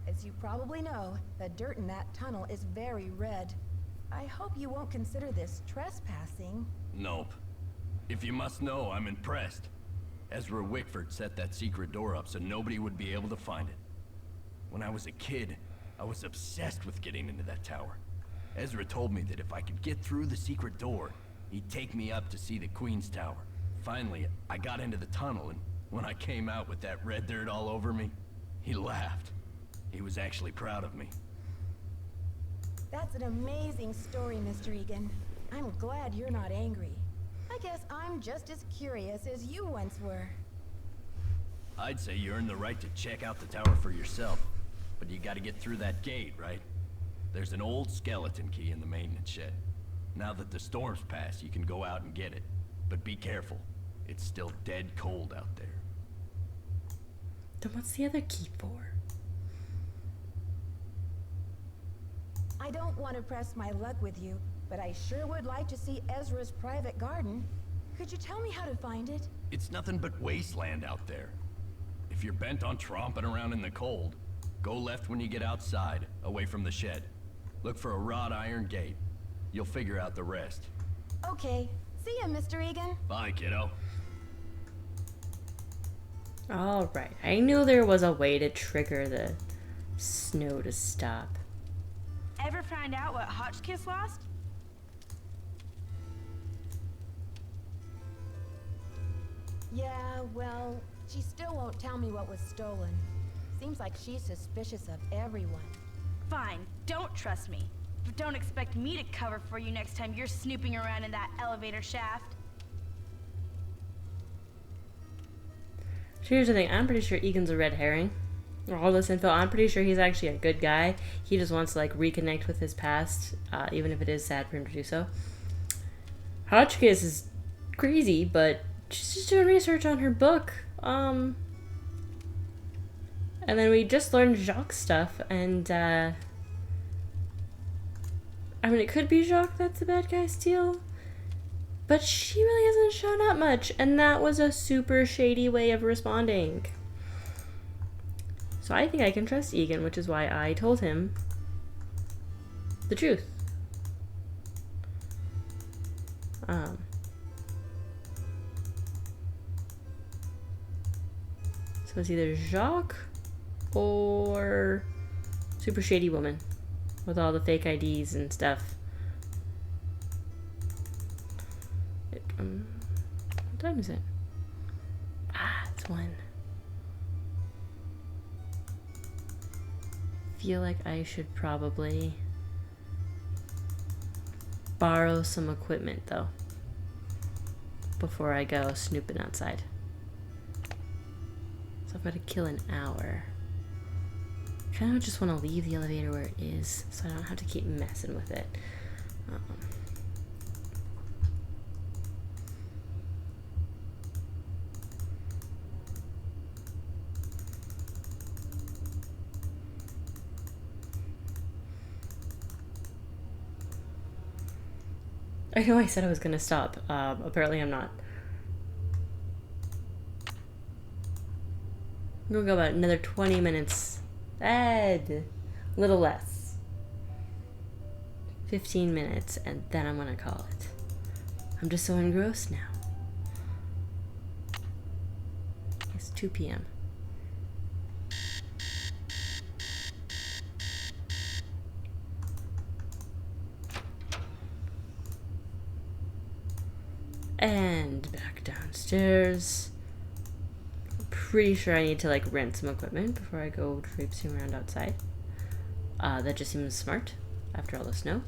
As you probably know, the dirt in that tunnel is very red. I hope you won't consider this trespassing. Nope. If you must know, I'm impressed. Ezra Wickford set that secret door up so nobody would be able to find it. When I was a kid, I was obsessed with getting into that tower. Ezra told me that if I could get through the secret door, he'd take me up to see the Queen's Tower. Finally, I got into the tunnel, and when I came out with that red dirt all over me, he laughed. He was actually proud of me. That's an amazing story, Mr. Egan. I'm glad you're not angry. I guess I'm just as curious as you once were. I'd say you earned the right to check out the tower for yourself, but you gotta get through that gate, right? There's an old skeleton key in the maintenance shed. Now that the storm's passed, you can go out and get it. But be careful. It's still dead cold out there. Then what's the other key for? I don't want to press my luck with you, but I sure would like to see Ezra's private garden. Could you tell me how to find it? It's nothing but wasteland out there. If you're bent on tromping around in the cold, go left when you get outside, away from the shed. Look for a wrought iron gate. You'll figure out the rest. Okay. See ya, Mr. Egan. Bye, kiddo. Alright, I knew there was a way to trigger the snow to stop. Ever find out what Hotchkiss lost? Yeah, well, she still won't tell me what was stolen. Seems like she's suspicious of everyone. Fine, don't trust me. But don't expect me to cover for you next time you're snooping around in that elevator shaft. So here's the thing, I'm pretty sure Egan's a red herring. All this info, I'm pretty sure he's actually a good guy. He just wants to like reconnect with his past, even if it is sad for him to do so. Hotchkiss is crazy, but she's just doing research on her book. And then we just learned Jacques stuff, and I mean, it could be Jacques that's the bad guy still, but she really hasn't shown up much, and that was a super shady way of responding. So I think I can trust Egan, which is why I told him the truth. So it's either Jacques or super shady woman with all the fake IDs and stuff. What time is it? It's 1. Feel like I should probably borrow some equipment though before I go snooping outside. So I've got to kill an hour. I kind of just want to leave the elevator where it is so I don't have to keep messing with it. I know I said I was going to stop. Apparently I'm not. I'm going to go about another 20 minutes. A little less. 15 minutes, and then I'm going to call it. I'm just so engrossed now. It's 2 p.m. And back downstairs. I'm pretty sure I need to like rent some equipment before I go traipsing around outside. That just seems smart after all the snow.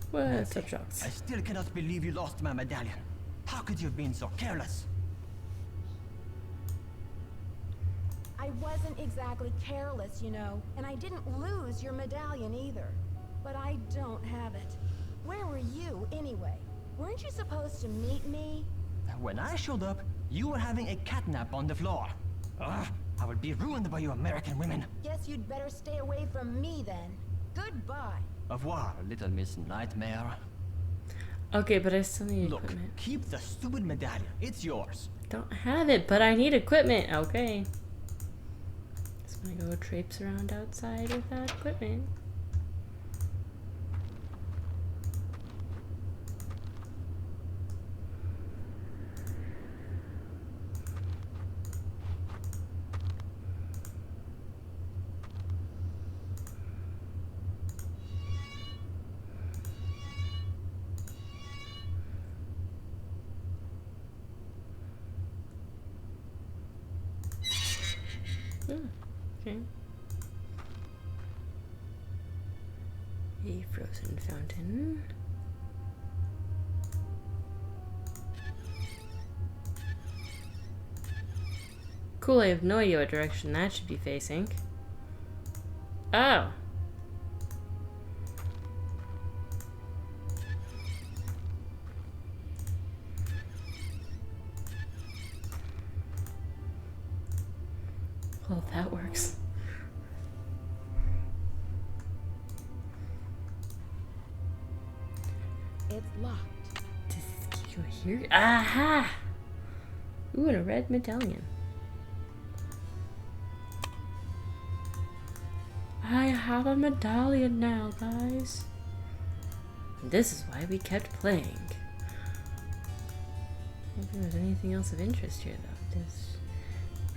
What's up, Jacques? I still cannot believe you lost my medallion. How could you have been so careless? I wasn't exactly careless, you know, and I didn't lose your medallion either. But I don't have it. Where were you, anyway? Weren't you supposed to meet me? When I showed up, you were having a catnap on the floor. Ugh, I would be ruined by you American women. Guess you'd better stay away from me then. Goodbye. Au revoir, little Miss Nightmare. Okay, but I still need Look, equipment. keep the stupid medallion. It's yours. Don't have it, but I need equipment. Okay. Just gonna go traipse around outside with that equipment. Okay. A frozen fountain. Cool, I have no idea what direction that should be facing. Oh. Well, that works. It's locked. Just go here. Aha! Ooh, and a red medallion. I have a medallion now, guys. This is why we kept playing. I don't think there's anything else of interest here, though. There's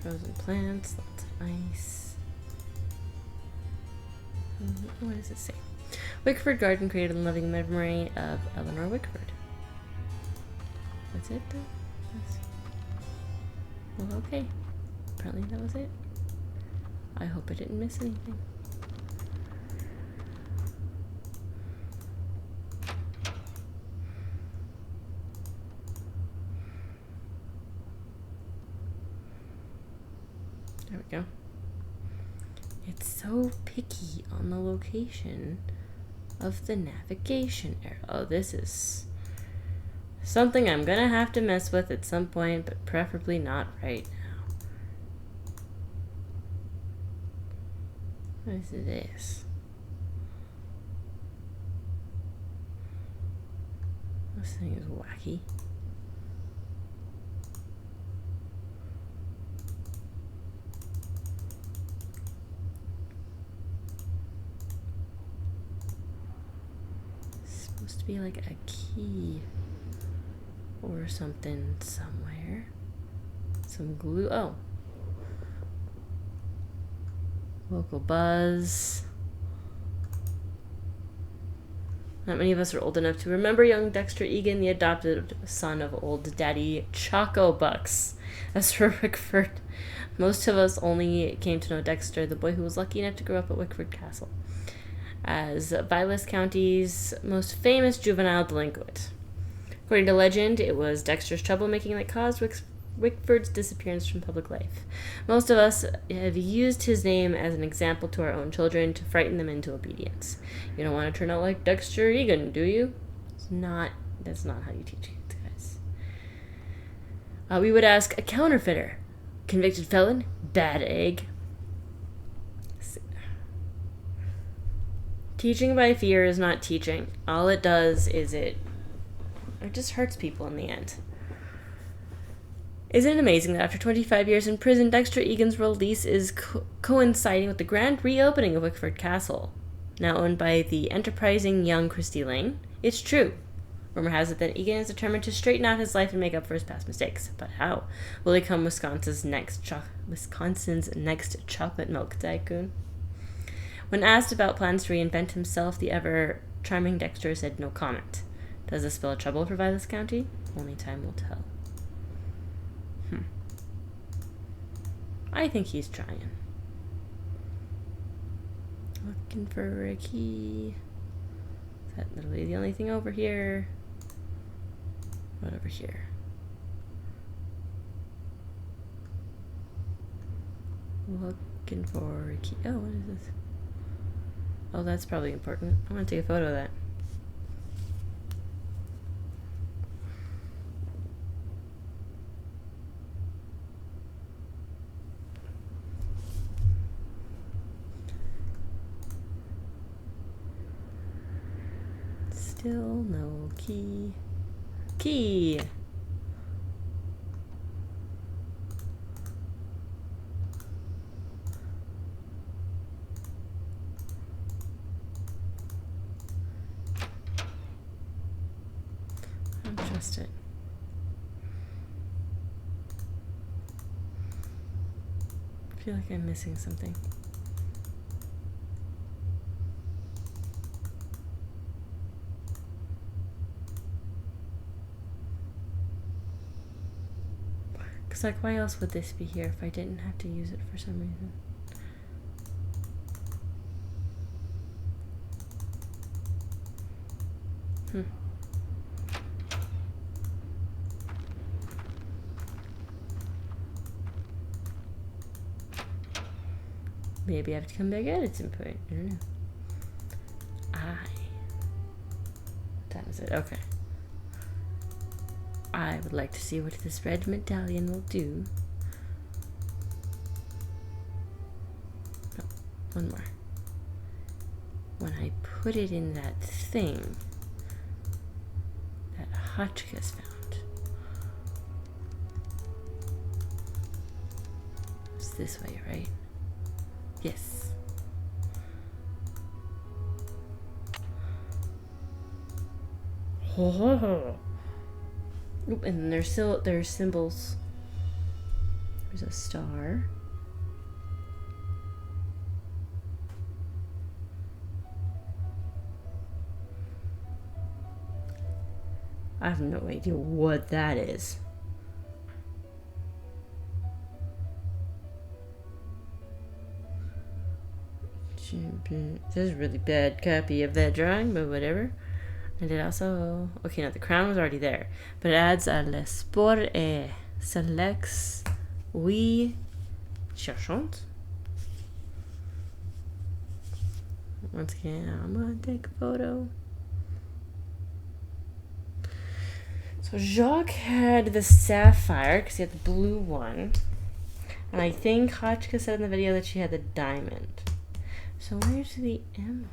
frozen plants, lots of ice. What does it say? Wickford Garden created in loving memory of Eleanor Wickford. That's it then? Well, okay. Apparently that was it. I hope I didn't miss anything. There we go. It's so picky on the location of the navigation arrow. Oh, this is something I'm gonna have to mess with at some point, but preferably not right now. What is this? This thing is wacky. To be like a key or something somewhere. Some glue. Oh. Local buzz. Not many of us are old enough to remember young Dexter Egan, the adopted son of old daddy Choco Bucks. As for Wickford, most of us only came to know Dexter, the boy who was lucky enough to grow up at Wickford Castle, as Vilas County's most famous juvenile delinquent. According to legend, it was Dexter's troublemaking that caused Wickford's disappearance from public life. Most of us have used his name as an example to our own children to frighten them into obedience. You don't want to turn out like Dexter Egan, do you? That's not how you teach kids, guys. We would ask a counterfeiter, convicted felon, bad egg. Teaching by fear is not teaching. All it does is it just hurts people in the end. Isn't it amazing that after 25 years in prison, Dexter Egan's release is coinciding with the grand reopening of Wickford Castle, now owned by the enterprising young Christy Lane? It's true. Rumor has it that Egan is determined to straighten out his life and make up for his past mistakes. But how? Will he become Wisconsin's next chocolate milk tycoon? When asked about plans to reinvent himself, the ever-charming Dexter said no comment. Does this spell trouble for Vilas County? Only time will tell. I think he's trying. Looking for a key. Is that literally the only thing over here? What over here? Looking for a key. Oh, what is this? Oh, that's probably important. I want to take a photo of that. Still no key. Key! I don't trust it. I feel like I'm missing something. Because, like, why else would this be here if I didn't have to use it for some reason? Maybe I have to come back at it at some point. I don't know. That was it. Okay. I would like to see what this red medallion will do. No, one more. When I put it in that thing that Hotchkiss found. It's this way, right? Yes. Ho ho ho. Oop, and there's symbols. There's a star. I have no idea what that is. This is a really bad copy of that drawing, but whatever. And it also... Okay, no, the crown was already there. But it adds a l'esport et selects oui cherchant. Once again, I'm gonna take a photo. So Jacques had the sapphire because he had the blue one. And I think Hotchka said in the video that she had the diamond. So where's the emerald?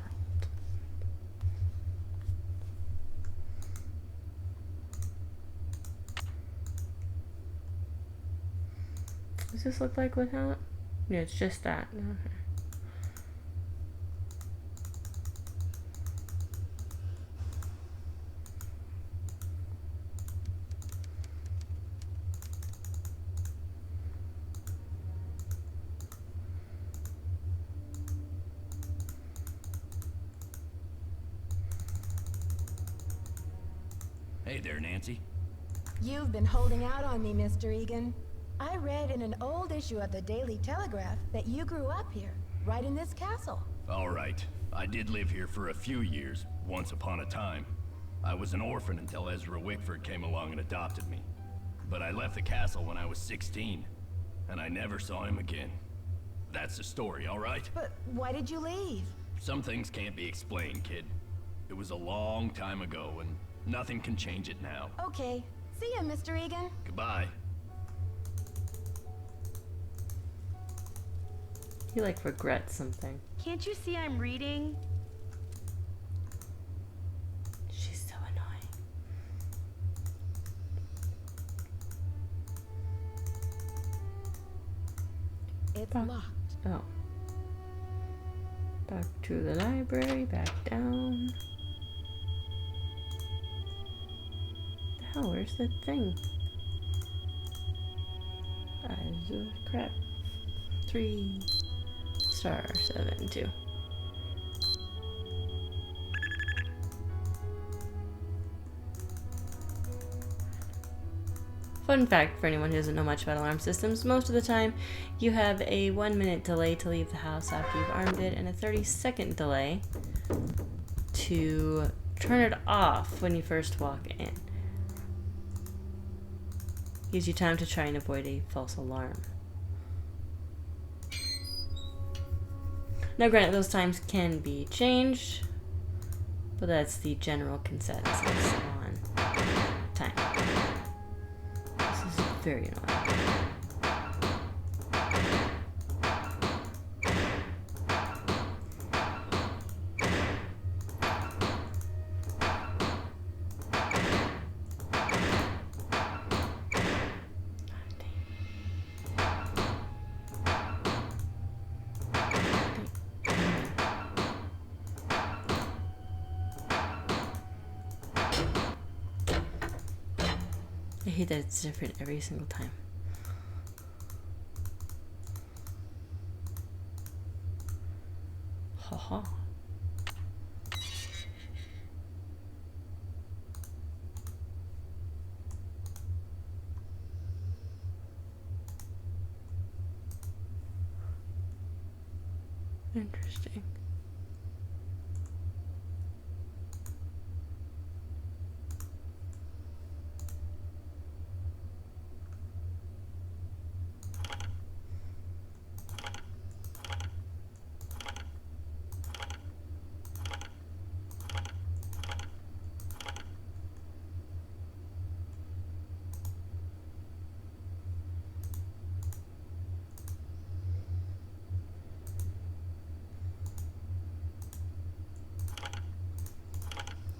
Does this look like without? Yeah, it's just that. Okay. Hey there, Nancy. You've been holding out on me, Mr. Egan. I read in an old issue of the Daily Telegraph that you grew up here, right in this castle. All right. I did live here for a few years, once upon a time. I was an orphan until Ezra Wickford came along and adopted me. But I left the castle when I was 16, and I never saw him again. That's the story, all right? But why did you leave? Some things can't be explained, kid. It was a long time ago, and nothing can change it now. Okay. See ya, Mr. Egan. Goodbye. He like regrets something. Can't you see I'm reading? She's so annoying. It's Back. locked. Oh. Back to the library, back down. The hell, where's the thing? Eyes of crap. 3*7*2. Fun fact for anyone who doesn't know much about alarm systems, most of the time you have a 1-minute delay to leave the house after you've armed it and a 30-second delay to turn it off when you first walk in. Gives you time to try and avoid a false alarm. Now granted, those times can be changed, but that's the general consensus on time. This is very annoying. I hate that it's different every single time. Haha. Interesting.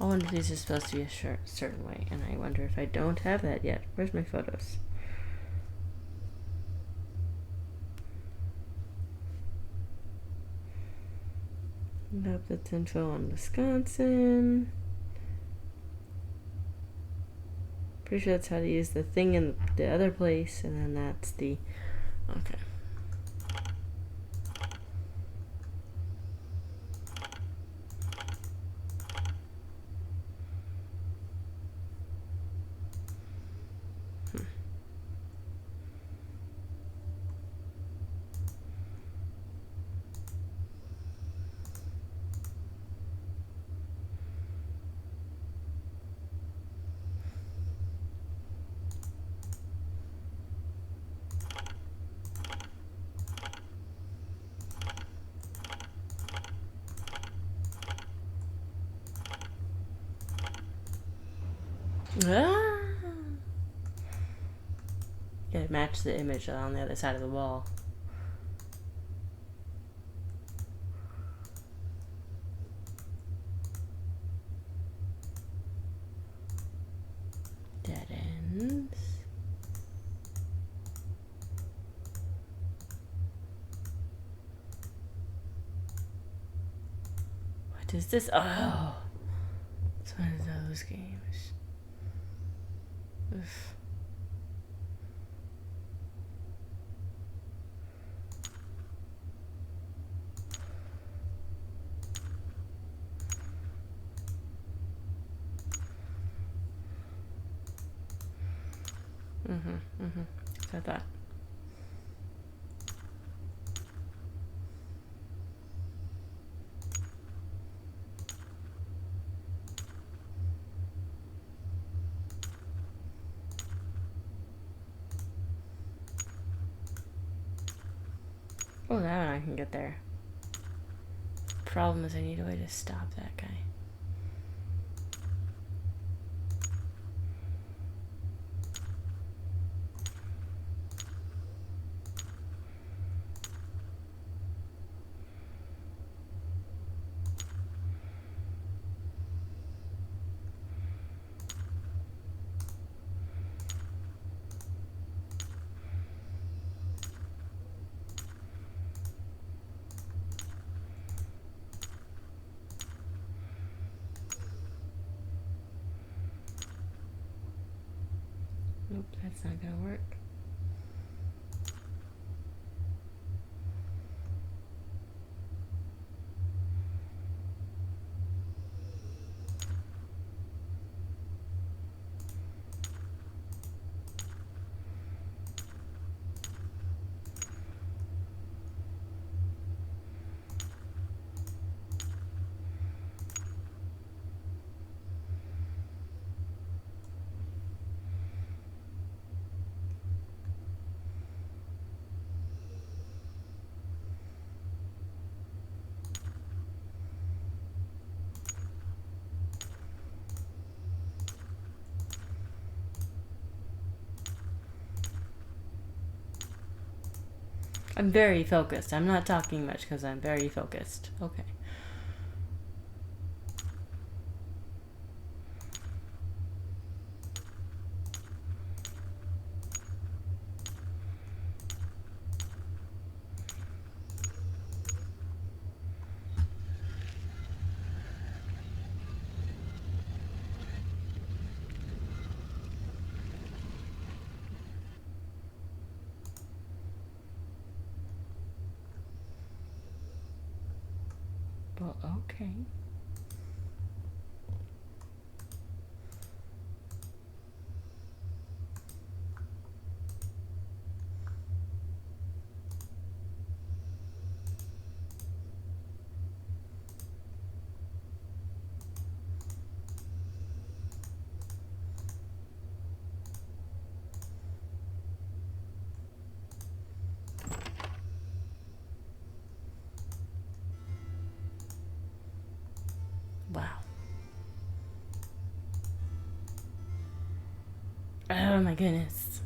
I wonder if these are supposed to be a certain way, and I wonder if I don't have that yet. Where's my photos? Up that's info on Wisconsin. Pretty sure that's how to use the thing in the other place, and then that's the... Okay. Ah. Gotta match the image on the other side of the wall. Dead ends. What is this? Oh, it's one of those games. Oof. So I thought. Oh, that one I can get there. Problem is I need a way to stop that guy. Nope, that's not gonna work. I'm very focused. I'm not talking much because I'm very focused. Okay. Well, okay. Wow. Oh my goodness.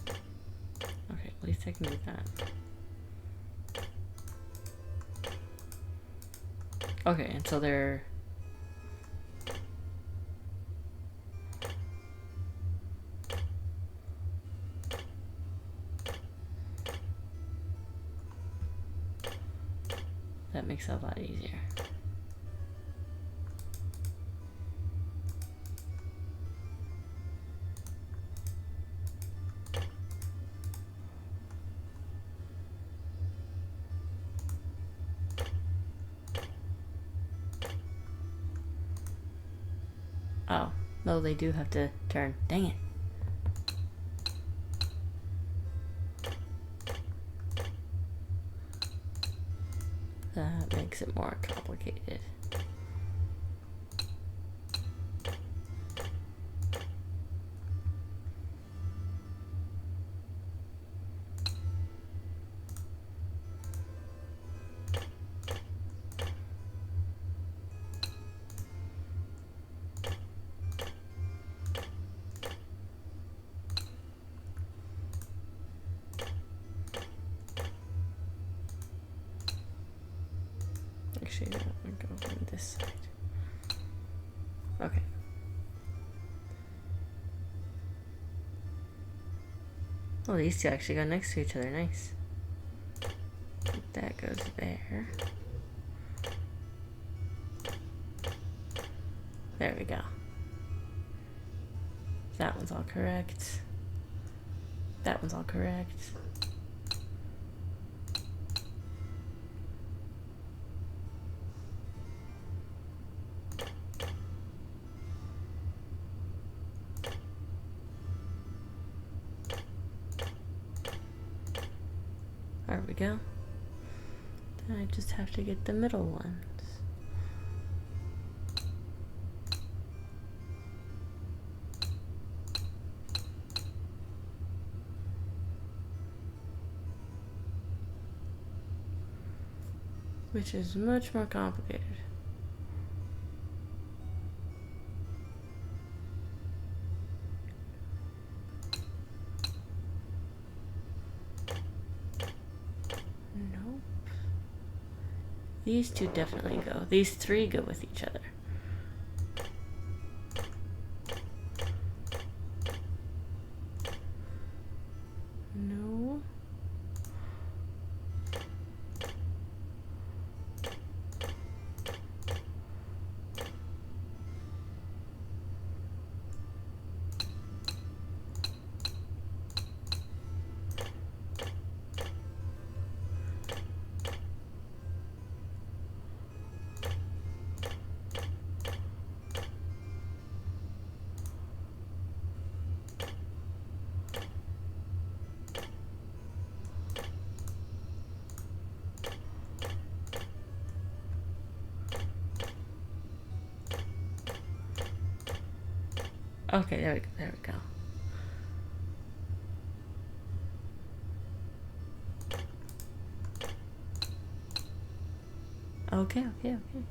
Okay, at least I can do that. Okay, and so they're... That makes it a lot easier. Oh, no, they do have to turn. Dang it. That makes it more complicated. Actually, no, we'll go on this side. Okay. Oh, these two actually go next to each other. Nice. That goes there. There we go. That one's all correct. That one's all correct. There we go. Then I just have to get the middle ones. Which is much more complicated. Nope. These two definitely go. These three go with each other. No. Okay, there we go. There we go. Okay, okay, okay.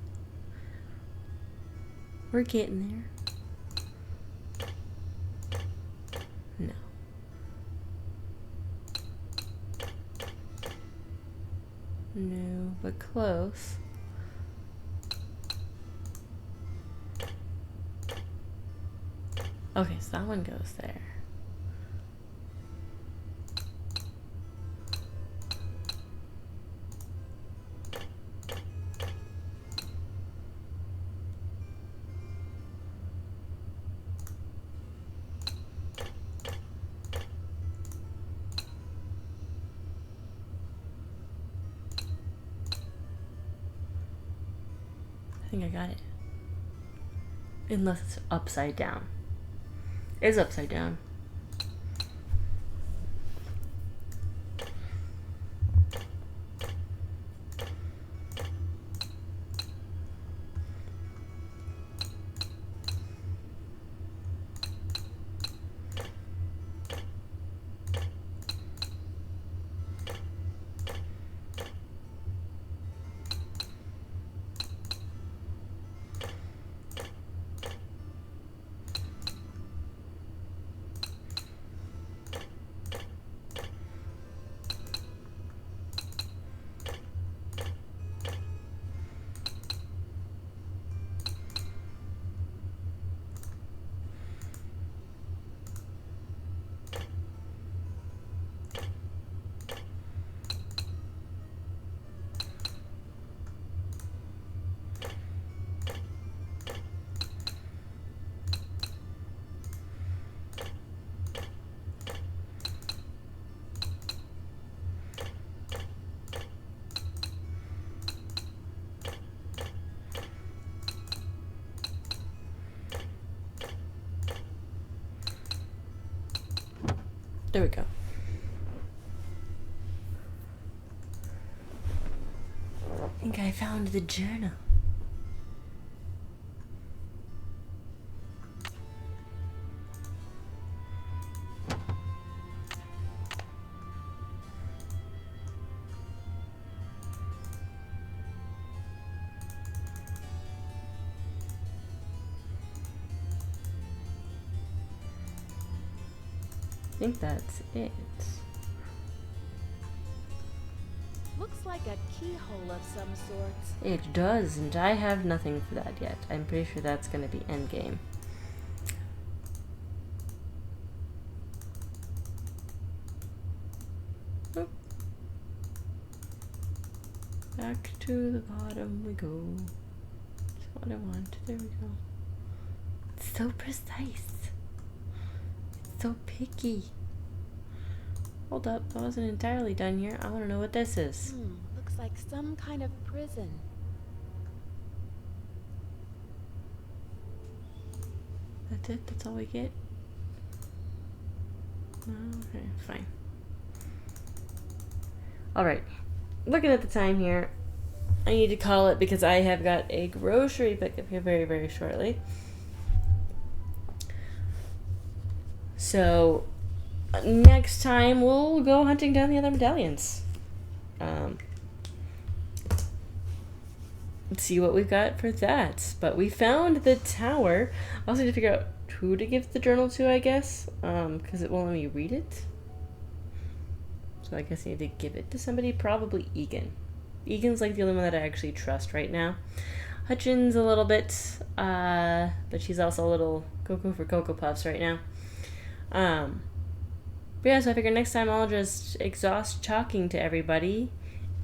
We're getting there. No. No, but close. Okay, so that one goes there. I think I got it. Unless it's upside down. It's upside down. There we go. I think I found the journal. I think that's it. Looks like a keyhole of some sort. It does, and I have nothing for that yet. I'm pretty sure that's going to be endgame. Oop. Back to the bottom we go. That's what I want. There we go. It's so precise. It's so picky. Hold up, I wasn't entirely done here. I want to know what this is. Looks like some kind of prison. That's it? That's all we get? Okay, fine. Alright. Looking at the time here, I need to call it because I have got a grocery pickup here very, very shortly. So, next time we'll go hunting down the other medallions. Let's see what we've got for that. But we found the tower. I also need to figure out who to give the journal to, I guess, because it won't let me read it. So I guess I need to give it to somebody, probably Egan. Egan's like the only one that I actually trust right now. Hutchins a little bit, but she's also a little Cocoa for Cocoa Puffs right now. But yeah, so I figure next time I'll just exhaust talking to everybody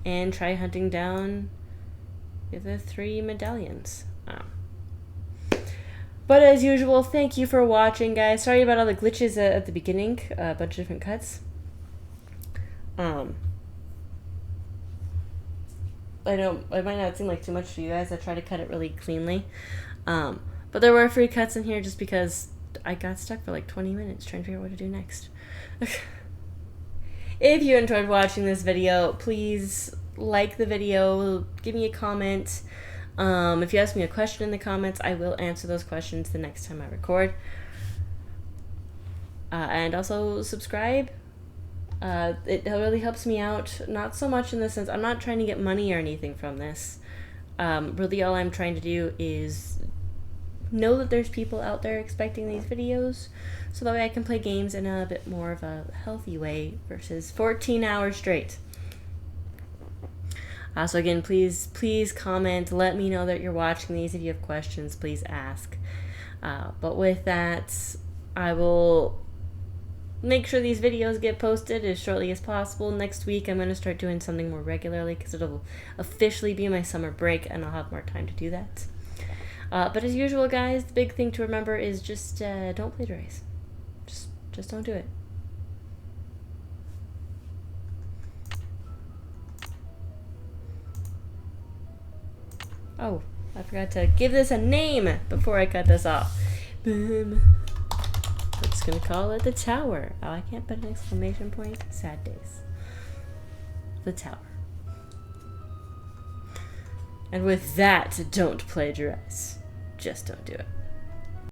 and try hunting down the 3 medallions. But as usual, thank you for watching, guys. Sorry about all the glitches at the beginning. A bunch of different cuts. I know it might not seem like too much to you guys. I try to cut it really cleanly. But there were free cuts in here just because I got stuck for like 20 minutes trying to figure out what to do next. If you enjoyed watching this video, please like the video, give me a comment. If you ask me a question in the comments, I will answer those questions the next time I record. And also subscribe. It really helps me out. Not so much in the sense, I'm not trying to get money or anything from this. Really all I'm trying to do is know that there's people out there expecting these videos, so that way I can play games in a bit more of a healthy way versus 14 hours straight. So again, please comment, let me know that you're watching these. If you have questions, please ask. But with that, I will make sure these videos get posted as shortly as possible. Next week I'm going to start doing something more regularly because it'll officially be my summer break and I'll have more time to do that. But as usual, guys, the big thing to remember is just don't plagiarize. Just don't do it. Oh, I forgot to give this a name before I cut this off. Boom. I'm just gonna call it the tower. Oh, I can't put an exclamation point. Sad days. The tower. And with that, don't plagiarize. Just don't do it.